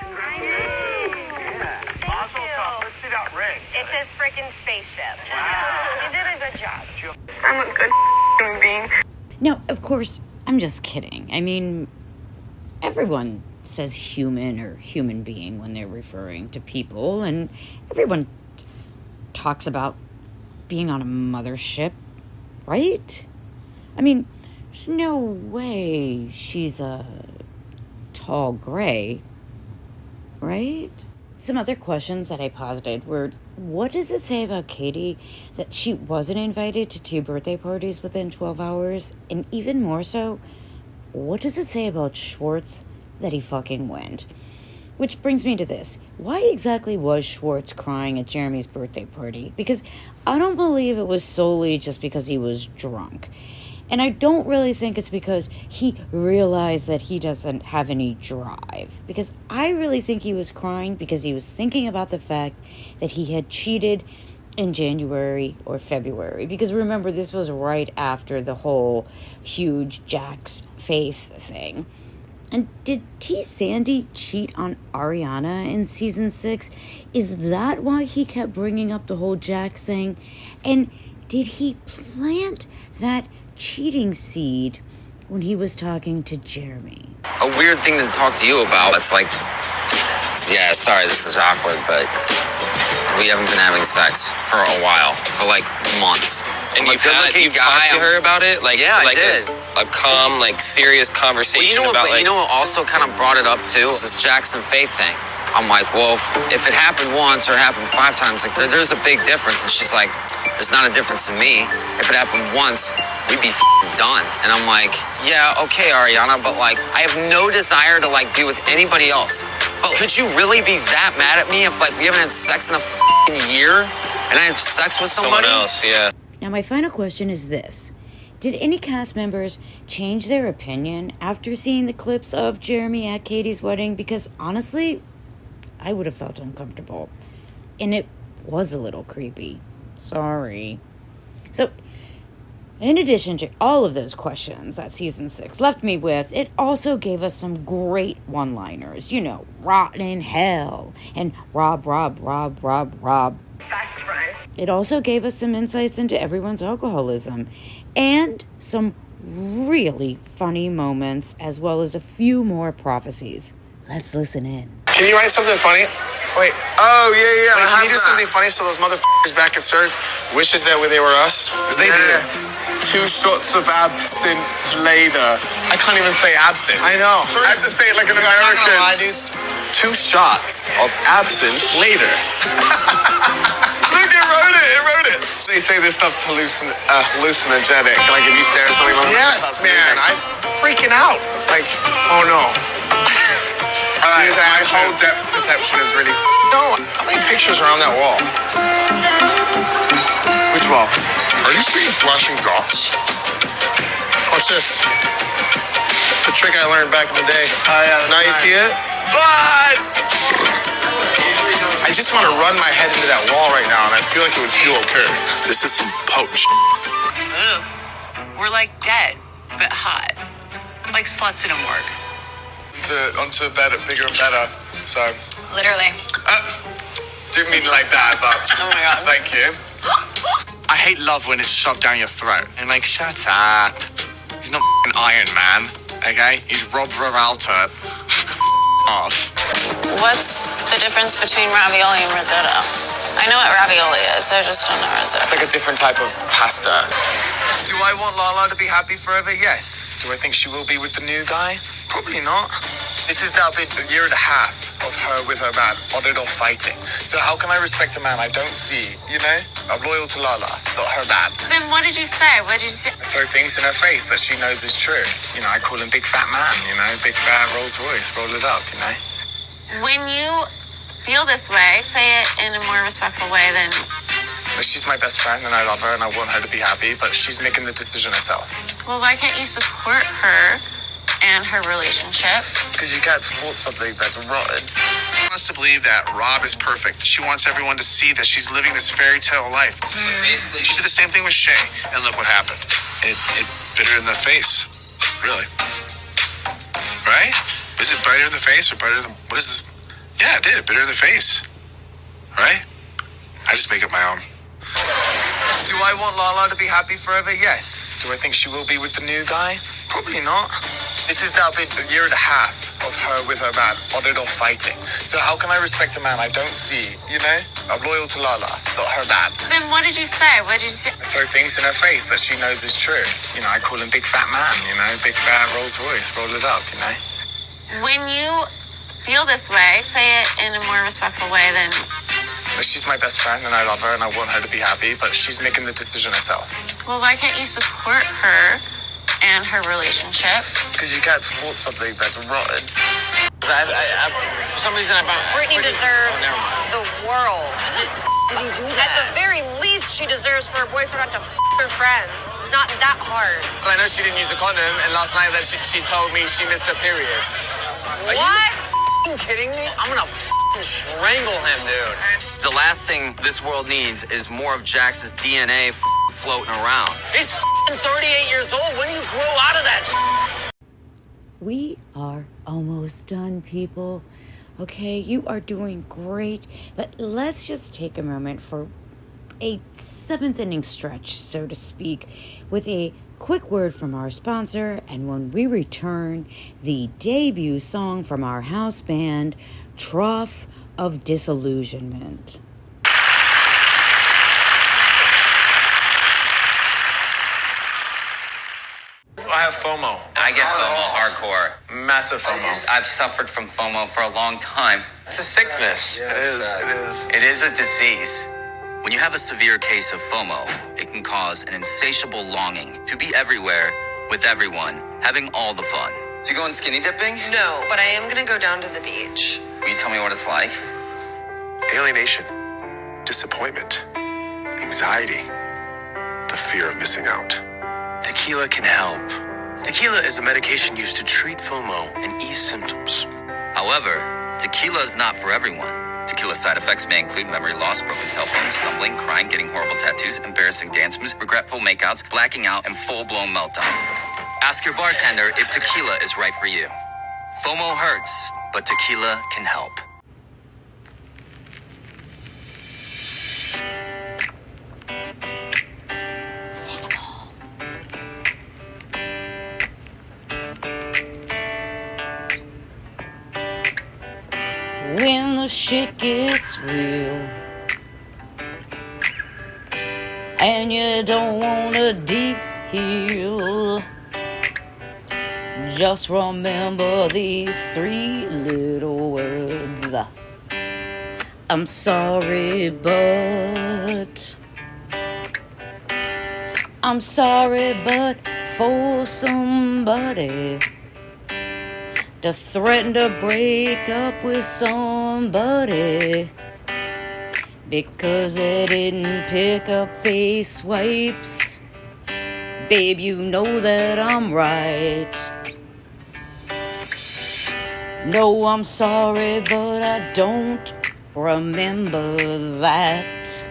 Mazel tov. Let's see that ring. It's a freaking spaceship. Wow. You did a good job. I'm a good human being. Now, of course, I'm just kidding. I mean, everyone says human or human being when they're referring to people, and everyone talks about being on a mothership, right? I mean, there's no way she's a tall gray, right? Some other questions that I posited were, what does it say about Katie that she wasn't invited to 2 birthday parties within 12 hours? And even more so, what does it say about Schwartz that he fucking went? Which brings me to this. Why exactly was Schwartz crying at Jeremy's birthday party? Because I don't believe it was solely just because he was drunk. And I don't really think it's because he realized that he doesn't have any drive. Because I really think he was crying because he was thinking about the fact that he had cheated in January or February. Because remember, this was right after the whole huge Jack's Faith thing. And did T. Sandy cheat on Ariana in season 6? Is that why he kept bringing up the whole Jax thing? And did he plant that cheating seed when he was talking to Jeremy? A weird thing to talk to you about. It's like, yeah, sorry, this is awkward, but we haven't been having sex for a while, for like months. And you've talked to her about it? Like, yeah, like I did. A calm, like, serious conversation about, like... You know what also kind of brought it up, too? Was this Jackson Faith thing. I'm like, well, if it happened once or it happened 5 times, like, there's a big difference. And she's like, there's not a difference to me. If it happened once, we'd be done. And I'm like, yeah, okay, Ariana, but, like, I have no desire to, like, be with anybody else. But could you really be that mad at me if, like, we haven't had sex in a year and I had sex with somebody? Someone else, yeah. Now, my final question is this. Did any cast members change their opinion after seeing the clips of Jeremy at Katie's wedding? Because, honestly, I would have felt uncomfortable. And it was a little creepy. Sorry. So, in addition to all of those questions that season 6 left me with, it also gave us some great one-liners. You know, rotten in hell and Rob. It also gave us some insights into everyone's alcoholism and some really funny moments, as well as a few more prophecies. Let's listen in. Can you write something funny? Wait. Oh, yeah. Wait, can you do something funny so those motherfuckers back at CERT wishes that they were us? Because they did. 2 shots of absinthe later. I can't even say absinthe. I know. I have to say it like an American. 2 shots of absinthe later. Look, it wrote it. They say this stuff's hallucinogenic. Like if you stare at something like Yes, man. I'm freaking out. Like, oh no. Alright, my whole depth perception is really No, how many pictures are on that wall? Which wall? Are you seeing flashing dots? Watch this. It's a trick I learned back in the day. Oh, yeah. Now you see it? But I just want to run my head into that wall right now, and I feel like it would feel okay. This is some poach. Ooh. We're like dead, but hot. Like sluts in a morgue. onto better, bigger and better. So Literally. Didn't mean like that, but Oh my God. Thank you. I hate love when it's shoved down your throat. And like, shut up. He's not an Iron Man, okay? He's Rob Peralta. Off. What's the difference between ravioli and risotto? I know what ravioli is, I just don't know risotto. It's like a different type of pasta. Do I want Lala to be happy forever? Yes. Do I think she will be with the new guy? Probably not. This has now been a year and a half of her with her man, on and off fighting. So how can I respect a man I don't see, you know? I'm loyal to Lala, not her man. Then what did you say? What did you say? I throw things in her face that she knows is true. You know, I call him big fat man, you know? Big fat Rolls Royce, roll it up, you know? When you feel this way, say it in a more respectful way than... But she's my best friend and I love her and I want her to be happy, but she's making the decision herself. Well, why can't you support her and her relationship? Because you can't support something that's rotten. She wants to believe that Rob is perfect. She wants everyone to see that she's living this fairy tale life. Basically, she did the same thing with Shay, and look what happened. It bit her in the face, really. Right? Is it bite her in the face or bite her in the... What is this? Yeah, it did. It bit her in the face. Right? I just make up my own. Do I want Lala to be happy forever? Yes. Do I think she will be with the new guy? Probably not. This has now been a year and a half of her with her man, on and off fighting. So how can I respect a man I don't see, you know? I'm loyal to Lala, not her man. Then what did you say? What did you say? I throw things in her face that she knows is true. You know, I call him big fat man, you know? Big fat Rolls Royce, roll it up, you know? When you feel this way, say it in a more respectful way than... But she's my best friend and I love her and I want her to be happy, but she's making the decision herself. Well, why can't you support her and her relationship? Because you can't support something that's rotten. For some reason, Brittany deserves the world. Did he do that? At the very least, she deserves for her boyfriend not to her friends. It's not that hard. So I know she didn't use a condom, and last night that she told me she missed her period. What? Are you kidding me? I'm gonna strangle him, dude. The last thing this world needs is more of Jax's DNA floating around. He's 38 years old. When do you grow out of that? We are almost done, people. Okay, you are doing great, but let's just take a moment for a seventh inning stretch, so to speak, with a quick word from our sponsor, and when we return, the debut song from our house band, Trough of Disillusionment. I have FOMO. I get FOMO hardcore. Massive FOMO. I've suffered from FOMO for a long time. It's a sickness. It is. It is a disease. When you have a severe case of FOMO, it can cause an insatiable longing to be everywhere with everyone, having all the fun. To go in skinny dipping? No, but I am gonna go down to the beach. Will you tell me what it's like? Alienation, disappointment, anxiety, the fear of missing out. Tequila can help. Tequila is a medication used to treat FOMO and ease symptoms. However, tequila is not for everyone. Tequila side effects may include memory loss, broken cell phones, stumbling, crying, getting horrible tattoos, embarrassing dance moves, regretful makeouts, blacking out, and full-blown meltdowns. Ask your bartender if tequila is right for you. FOMO hurts, but tequila can help. shit gets real and you don't wanna deal, just remember these 3 little words. I'm sorry, but I'm sorry, but for somebody to threaten to break up with somebody because they didn't pick up face wipes. Babe, you know that I'm right. No, I'm sorry, but I don't remember that.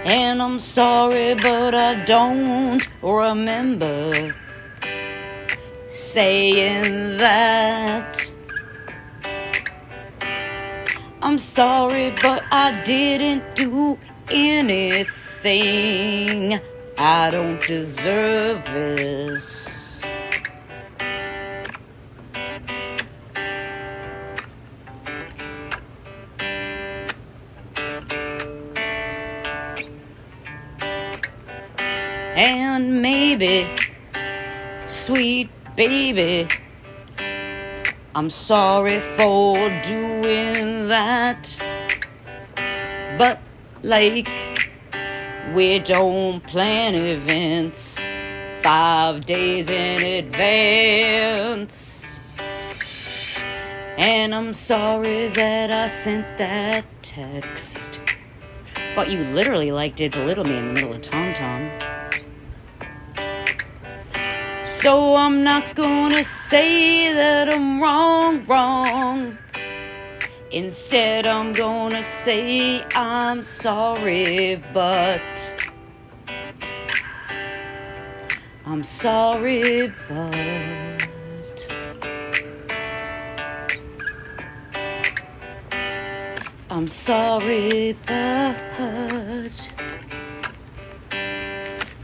And I'm sorry, but I don't remember saying that. I'm sorry, but I didn't do anything. I don't deserve this. And maybe, sweet baby, I'm sorry for doing that. But like, we don't plan events 5 days in advance. And I'm sorry that I sent that text, but you literally did belittle me in the middle of Tom Tom. So I'm not gonna say that I'm wrong. Instead, I'm gonna say I'm sorry, but I'm sorry, but I'm sorry, but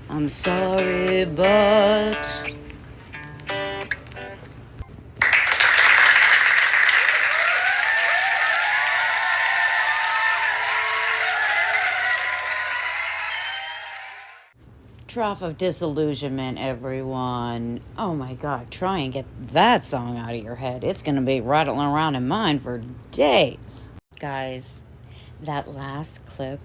I'm sorry, but Trough of Disillusionment, everyone. Oh my god, try and get that song out of your head. It's gonna be rattling around in mine for days. Guys, that last clip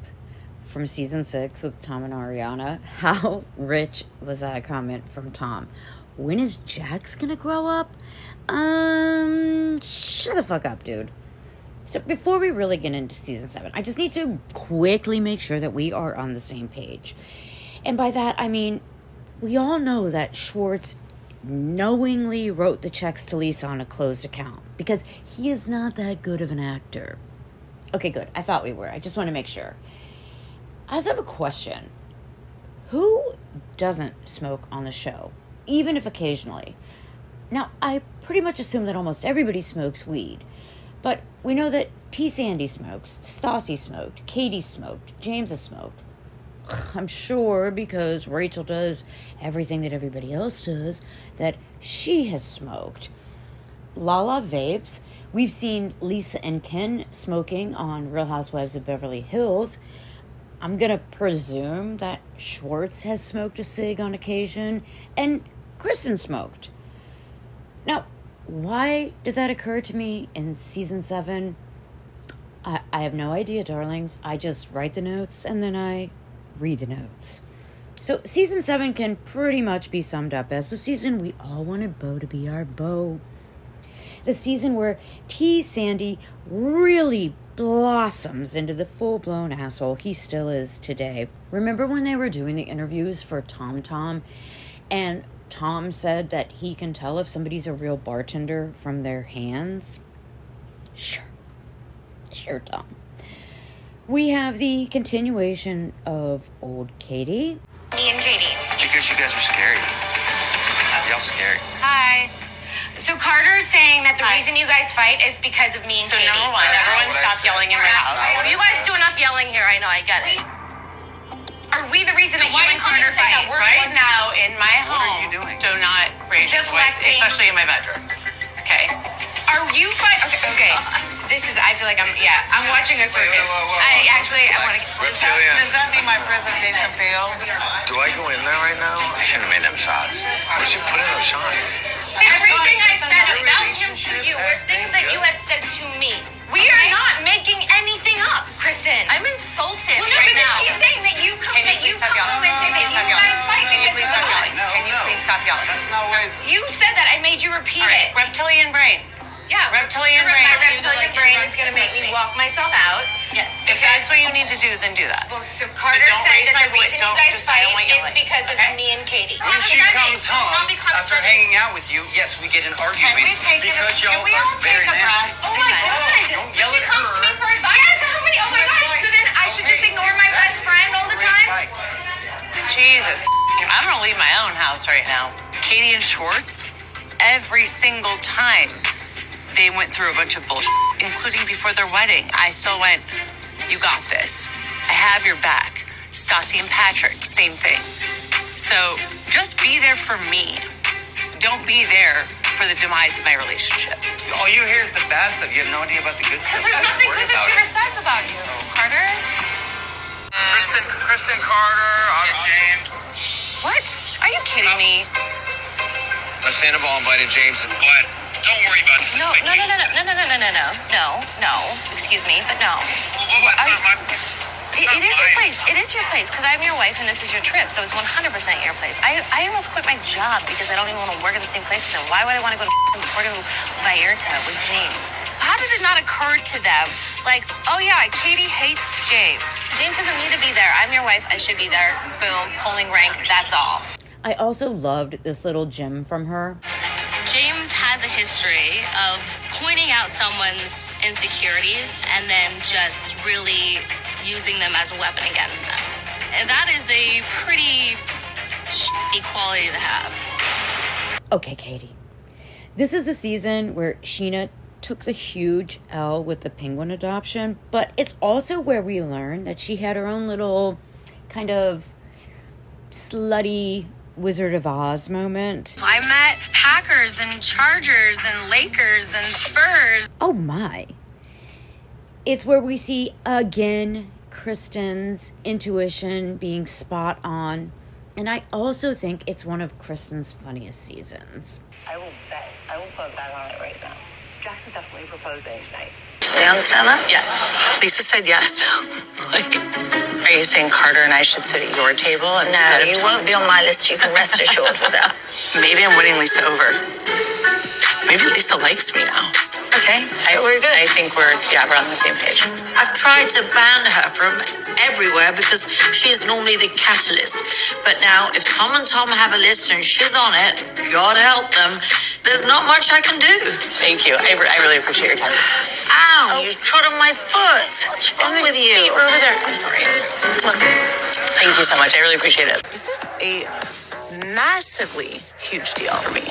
from season 6 with Tom and Ariana, how rich was that comment from Tom? When is Jax gonna grow up? Shut the fuck up, dude. So before we really get into season 7, I just need to quickly make sure that we are on the same page. And by that, I mean, we all know that Schwartz knowingly wrote the checks to Lisa on a closed account because he is not that good of an actor. Okay, good. I thought we were. I just want to make sure. I also have a question. Who doesn't smoke on the show, even if occasionally? Now, I pretty much assume that almost everybody smokes weed, but we know that T. Sandy smokes, Stassi smoked, Katie smoked, James has smoked. I'm sure because Rachel does everything that everybody else does, that she has smoked. Lala vapes. We've seen Lisa and Ken smoking on Real Housewives of Beverly Hills. I'm going to presume that Schwartz has smoked a cig on occasion, and Kristen smoked. Now, why did that occur to me in season 7? I have no idea, darlings. I just write the notes and then I read the notes. So season 7 can pretty much be summed up as the season we all wanted Beau to be our Beau. The season where T. Sandy really blossoms into the full-blown asshole he still is today. Remember when they were doing the interviews for Tom Tom and Tom said that he can tell if somebody's a real bartender from their hands? Sure, Tom. We have the continuation of old Katie. Me and Katie. Because you guys are scary. Y'all scary. Hi. So Carter's saying that the reason you guys fight is because of me and Katie. So number one, everyone stop yelling in my house. You guys do enough yelling here. I know, I get it. Are we the reason that you and Carter fight. Right now, in my home, What are you doing? do not raise your voice, especially in my bedroom. Okay? Are you fighting? Okay. This is, I feel like I'm watching a circus. I want to. Reptilian. Does that make my presentation fail? Do I go in there right now? I shouldn't have made them shots. What should put in those shots? Everything I said about him to you were things that you had said to me. We are not making anything up, Kristen. I'm insulted Well, no, right but now. she's saying that you come home and say that you guys fight because of us. Can you please stop yelling? That's not ways. You said that. I made you repeat it. Reptilian brain. Yeah, reptilian brain. My reptilian brain is going to make me walk myself out. Yes. If that's what you need to do, then do that. Well, so Carter said that the reason you guys fight is because of me and Katie. When she comes home after hanging out with you, yes, we get in arguments because y'all are very nasty. Oh my God! Don't yell She at comes to me her. for advice. Yes, how many? Oh my God! So then I should just ignore my best friend all the time? Jesus. I'm gonna leave my own house right now. Katie and Schwartz, every single time they went through a bunch of bullshit, including before their wedding. I still went, you got this. I have your back. Stassi and Patrick, same thing. So just be there for me. Don't be there for the demise of my relationship. All you hear is the bad stuff. You have no idea about the good stuff. Because there's nothing good that she ever says about you, Carter. Kristen Carter, James. What? Are you kidding me? Sandoval invited James and Glenn. Don't worry about it. No. Excuse me, but no. It is your place. It is your place because I'm your wife and this is your trip. So it's 100% your place. I almost quit my job because I don't even want to work in the same place with him. Why would I want to go to Vallarta with James? How did it not occur to them? Like, oh yeah, Katie hates James. James doesn't need to be there. I'm your wife. I should be there. Boom. Pulling rank. That's all. I also loved this little gem from her. James has a history of pointing out someone's insecurities and then just really using them as a weapon against them. And that is a pretty shitty quality to have. Okay, Katie. This is the season where Sheena took the huge L with the penguin adoption, but it's also where we learn that she had her own little kind of slutty Wizard of Oz moment. I met Packers and Chargers and Lakers and Spurs. Oh my. It's where we see again Kristen's intuition being spot on. And I also think it's one of Kristen's funniest seasons. I will put a bet on it right now. Jackson's definitely proposing tonight. You understand that? Yes. Lisa said yes. Are you saying Carter and I should sit at your table? No, you won't be on my list. You can rest assured with that. Maybe I'm winning Lisa over. Maybe Lisa likes me now. Okay, so we're good. I think we're on the same page. I've tried to ban her from everywhere because she is normally the catalyst. But now, if Tom and Tom have a list and she's on it, God help them, there's not much I can do. Thank you. I really appreciate your time. Ow, you trod on my foot. What's wrong with you? Feet were over there. I'm sorry. Thank you so much. I really appreciate it. This is a massively huge deal for me.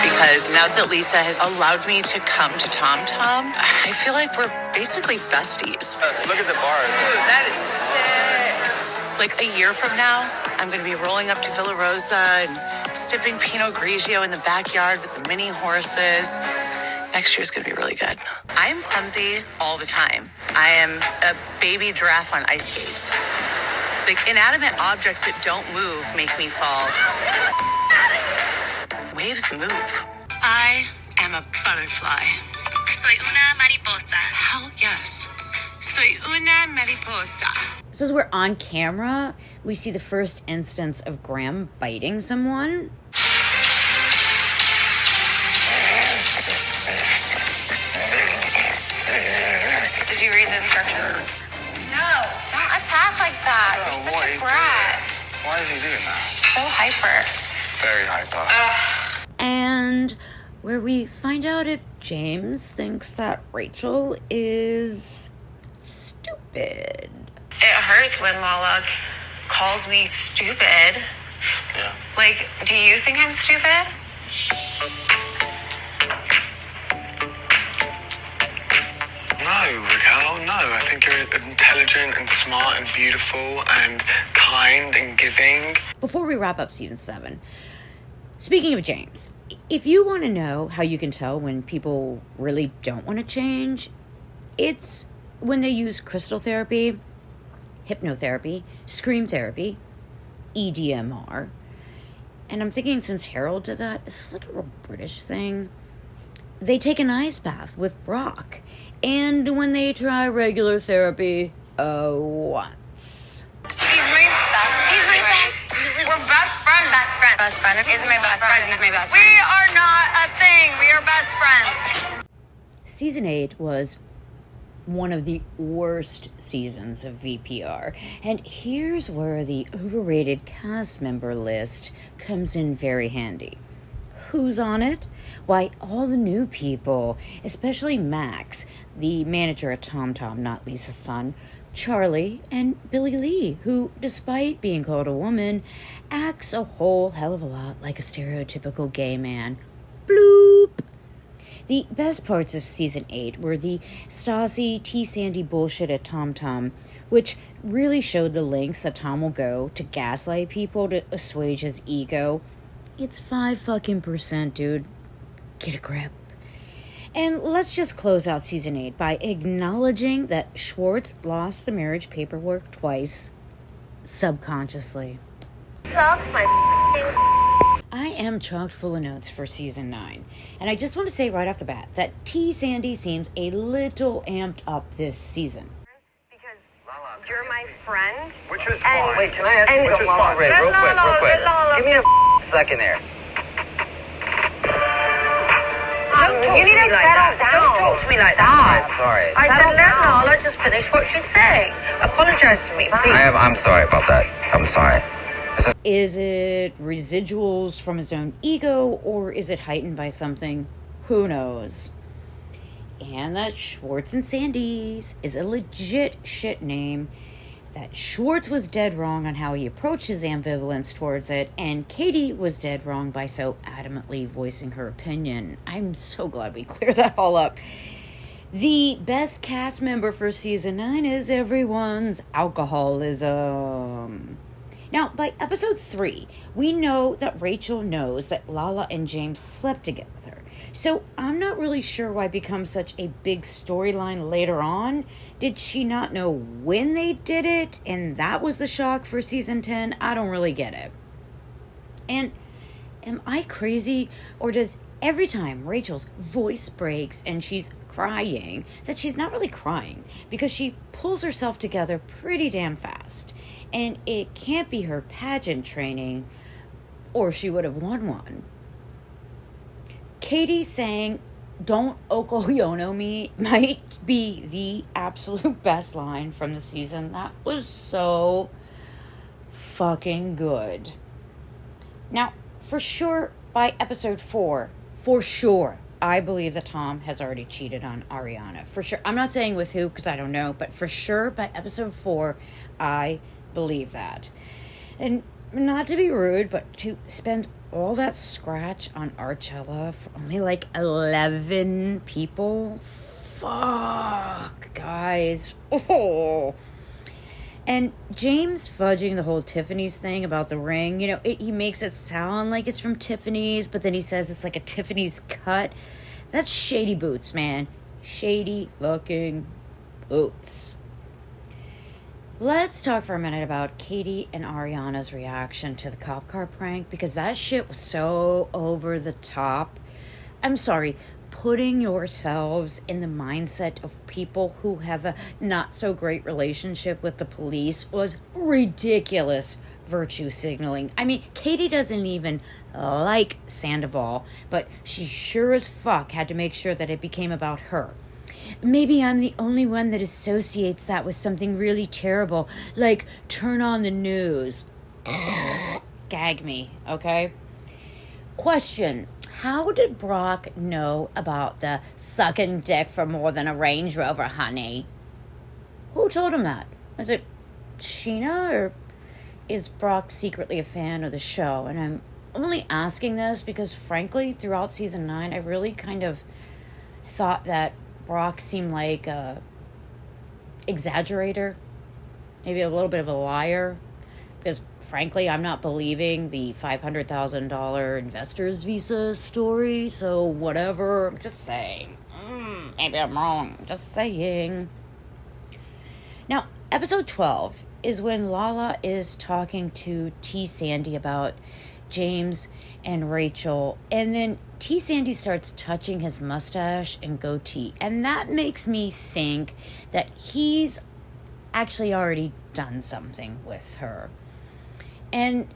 Because now that Lisa has allowed me to come to Tom Tom, I feel like we're basically besties. Look at the bar. Dude, that is sick. Like a year from now, I'm going to be rolling up to Villa Rosa and sipping Pinot Grigio in the backyard with the mini horses. Next year's going to be really good. I'm clumsy all the time. I am a baby giraffe on ice skates. Like inanimate objects that don't move make me fall. Waves move. I am a butterfly. Soy una mariposa. Hell yes. Soy una mariposa. This is where on camera we see the first instance of Graham biting someone. Did you read the instructions? No, don't attack like that. You're such a brat. Why is he doing that? So hyper. Very hyper. And where we find out if James thinks that Rachel is stupid. It hurts when Lala calls me stupid. Yeah. Like, do you think I'm stupid? No, Raquel, know. I think you're intelligent and smart and beautiful and kind and giving. Before we wrap up season 7, speaking of James, if you want to know how you can tell when people really don't want to change, it's when they use crystal therapy, hypnotherapy, scream therapy, EDMR. And I'm thinking since Harold did that, it's like a real British thing. They take an ice bath with Brock. And when they try regular therapy, once. He's my best. We're best friends. Best friend. Best friend. He's my best friend. He's my best friend. We are not a thing. We are best friends. Season 8 was one of the worst seasons of VPR. And here's where the overrated cast member list comes in very handy. Who's on it? Why, all the new people, especially Max, the manager at TomTom, not Lisa's son, Charlie, and Billy Lee, who, despite being called a woman, acts a whole hell of a lot like a stereotypical gay man. Bloop! The best parts of season 8 were the Stassi T. Sandy bullshit at TomTom, which really showed the lengths that Tom will go to gaslight people to assuage his ego. It's 5% dude. Get a grip. And let's just close out season 8 by acknowledging that Schwartz lost the marriage paperwork twice, subconsciously. I am chocked full of notes for season 9. And I just want to say right off the bat that T. Sandy seems a little amped up this season. You're my friend. Which is fine. Wait, can I ask you something, Lala Ray, real quick? Give me a second there. You need to settle down. Don't talk to me like that. All right, sorry. I said let Lala just finish what she's saying. Apologize to me, please. I'm sorry about that. I'm sorry. Is it residuals from his own ego, or is it heightened by something? Who knows? And that Schwartz and Sandy's is a legit shit name. That Schwartz was dead wrong on how he approached his ambivalence towards it, and Katie was dead wrong by so adamantly voicing her opinion. I'm so glad we cleared that all up. The best cast member for season 9 is everyone's alcoholism. Now, by episode 3, we know that Rachel knows that Lala and James slept together. So I'm not really sure why it becomes such a big storyline later on. Did she not know when they did it? And that was the shock for season 10? I don't really get it. And am I crazy? Or does every time Rachel's voice breaks and she's crying, that she's not really crying because she pulls herself together pretty damn fast? And it can't be her pageant training, or she would have won one. Katie saying, "Don't Okoyono me," might be the absolute best line from the season. That was so fucking good. Now, for sure, by episode 4, for sure, I believe that Tom has already cheated on Ariana. For sure. I'm not saying with who, because I don't know, but for sure, by episode 4, I believe that. And not to be rude, but to spend all that scratch on Archella for only like 11 people? Fuck, guys. Oh. And James fudging the whole Tiffany's thing about the ring, you know, he makes it sound like it's from Tiffany's, but then he says it's like a Tiffany's cut. That's shady boots, man. Shady fucking boots. Let's talk for a minute about Katie and Ariana's reaction to the cop car prank, because that shit was so over the top. I'm sorry, putting yourselves in the mindset of people who have a not so great relationship with the police was ridiculous virtue signaling. I mean, Katie doesn't even like Sandoval, but she sure as fuck had to make sure that it became about her. Maybe I'm the only one that associates that with something really terrible, like turn on the news. Gag me, okay? Question: how did Brock know about the sucking dick for more than a Range Rover, honey? Who told him that? Was it Sheena, or is Brock secretly a fan of the show? And I'm only asking this because, frankly, throughout season 9, I really kind of thought that Brock seemed like a exaggerator, maybe a little bit of a liar, because frankly, I'm not believing the $500,000 investor's visa story, so whatever. I'm just saying. Maybe I'm wrong. Just saying. Now, episode 12 is when Lala is talking to T. Sandy about James and Rachel, and then T. Sandy starts touching his mustache and goatee, and that makes me think that he's actually already done something with her. And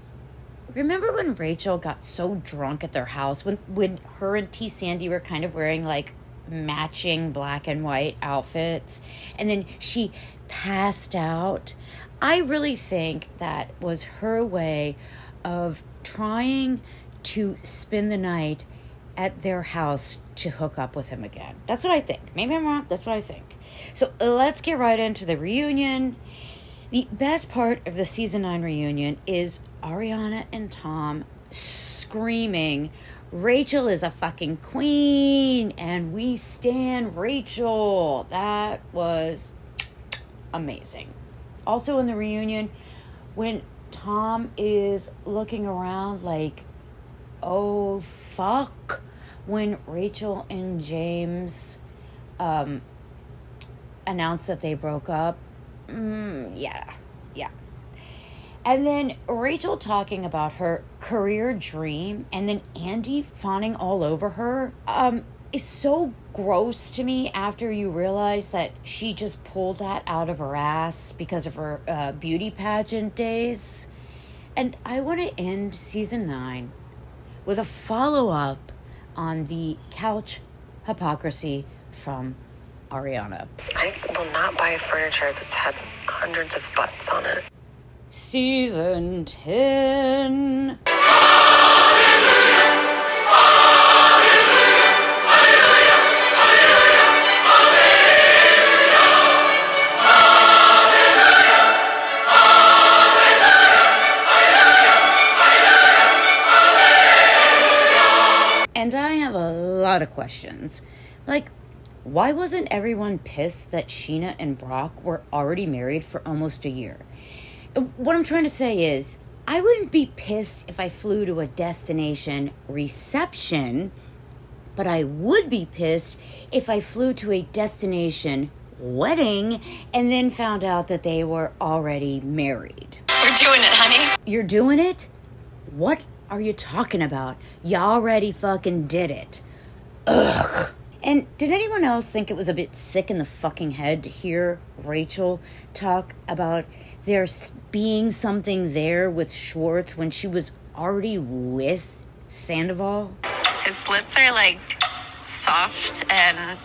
remember when Rachel got so drunk at their house, when her and T. Sandy were kind of wearing like matching black and white outfits, and then she passed out? I really think that was her way of trying to spend the night at their house to hook up with him again. That's what I think. Maybe I'm wrong. That's what I think. So let's get right into the reunion. The best part of the season 9 reunion is Ariana and Tom screaming, "Rachel is a fucking queen and we stan Rachel." That was amazing. Also in the reunion, when Tom is looking around like, oh fuck, when Rachel and James announced that they broke up. Yeah. And then Rachel talking about her career dream, and then Andy fawning all over her, is so gross to me after you realize that she just pulled that out of her ass because of her beauty pageant days. And I want to end season 9 with a follow-up on the couch hypocrisy from Ariana. I will not buy furniture that's had hundreds of butts on it. Season 10. And I have a lot of questions. Like, why wasn't everyone pissed that Sheena and Brock were already married for almost a year? What I'm trying to say is, I wouldn't be pissed if I flew to a destination reception, but I would be pissed if I flew to a destination wedding and then found out that they were already married. We're doing it, honey. You're doing it? What are you talking about? You already fucking did it. Ugh. And did anyone else think it was a bit sick in the fucking head to hear Rachel talk about there being something there with Schwartz when she was already with Sandoval? His lips are like soft and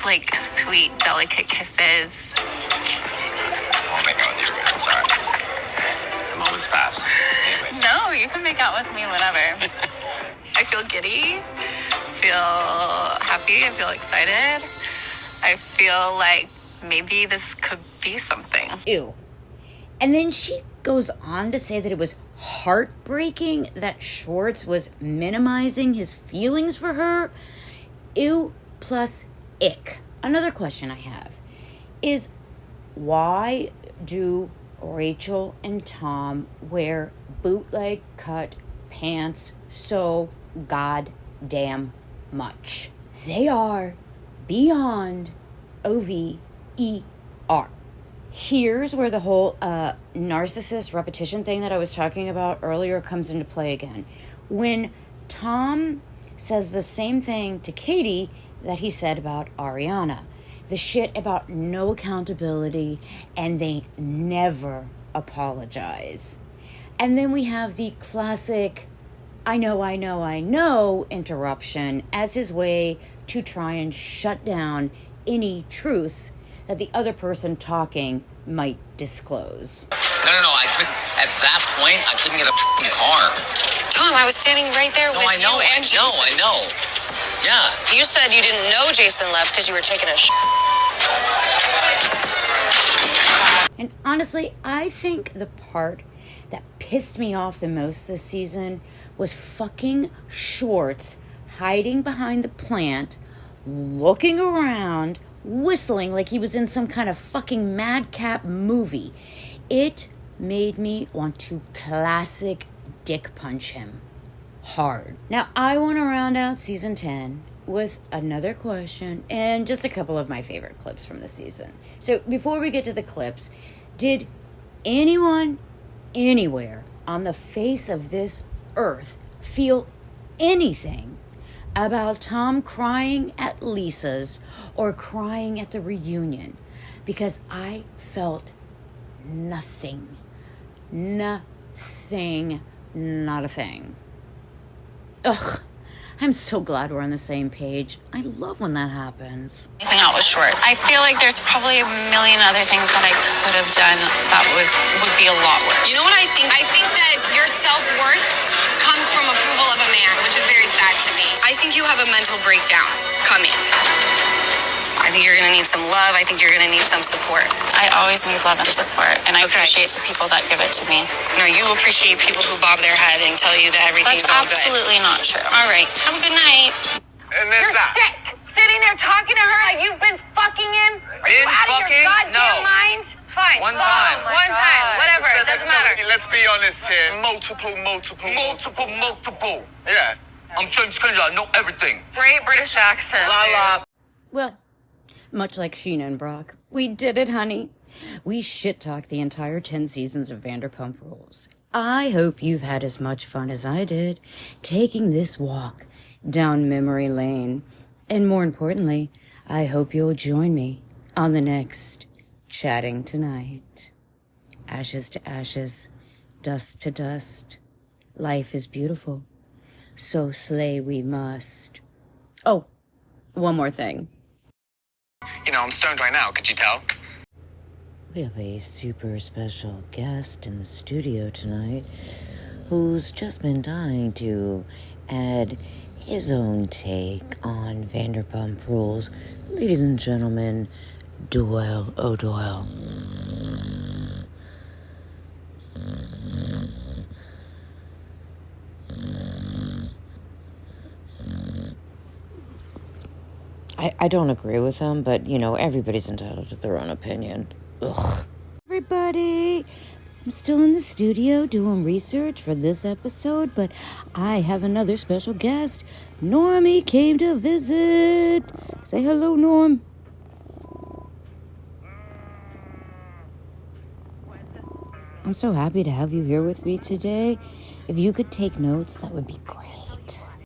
like sweet, delicate kisses. I won't make out with you, man. Sorry. The moment's passed. Anyways. No, you can make out with me whenever. I feel giddy. I feel happy. I feel excited. I feel like maybe this could be something. Ew. And then she goes on to say that it was heartbreaking that Schwartz was minimizing his feelings for her. Ew plus ick. Another question I have is, why do Rachel and Tom wear bootleg cut pants so goddamn much? They are beyond OVER. Here's where the whole narcissist repetition thing that I was talking about earlier comes into play again. When Tom says the same thing to Katie that he said about Ariana. The shit about no accountability, and they never apologize. And then we have the classic I know interruption as his way to try and shut down any truths that the other person talking might disclose. No, I couldn't, at that point, I couldn't get a f***ing car. Tom, I was standing right there with you and Jason. I know. Yeah. You said you didn't know Jason left because you were taking a And honestly, I think the part that pissed me off the most this season was fucking Schwartz hiding behind the plant, looking around, whistling like he was in some kind of fucking madcap movie. It made me want to classic dick punch him hard. Now, I want to round out season 10 with another question and just a couple of my favorite clips from the season. So before we get to the clips, did anyone anywhere on the face of this earth feel anything about Tom crying at Lisa's or crying at the reunion? Because I felt nothing. Nothing. Not a thing. Ugh. I'm so glad we're on the same page. I love when that happens. Anything out with Schwartz. I feel like there's probably a million other things that I could have done that would be a lot worse. You know what I think? I think that your self-worth comes from approval of a man, which is very sad to me. I think you have a mental breakdown coming. I think you're going to need some love. I think you're going to need some support. I always need love and support, and I appreciate the people that give it to me. No, you appreciate people who bob their head and tell you that everything's all good. That's absolutely not true. All right. Have a good night. And then You're sick. Sitting there talking to her like you've been fucking him. Are you out of your goddamn mind? Fine. One time. One time. Whatever. It doesn't matter. Let's be honest here. Multiple. Yeah. I'm James Cringe. I know everything. Great British accent. La. Well, much like Sheena and Brock, we did it, honey. We shit-talked the entire 10 seasons of Vanderpump Rules. I hope you've had as much fun as I did taking this walk down memory lane. And more importantly, I hope you'll join me on the next Chatting Tonight. Ashes to ashes, dust to dust. Life is beautiful, so slay we must. Oh, one more thing. You know, I'm stoned right now. Could you tell? We have a super special guest in the studio tonight who's just been dying to add his own take on Vanderpump Rules. Ladies and gentlemen, Doyle O'Doyle. I don't agree with him, but, you know, everybody's entitled to their own opinion. Ugh. Everybody, I'm still in the studio doing research for this episode, but I have another special guest. Normie came to visit. Say hello, Norm. I'm so happy to have you here with me today. If you could take notes, that would be great.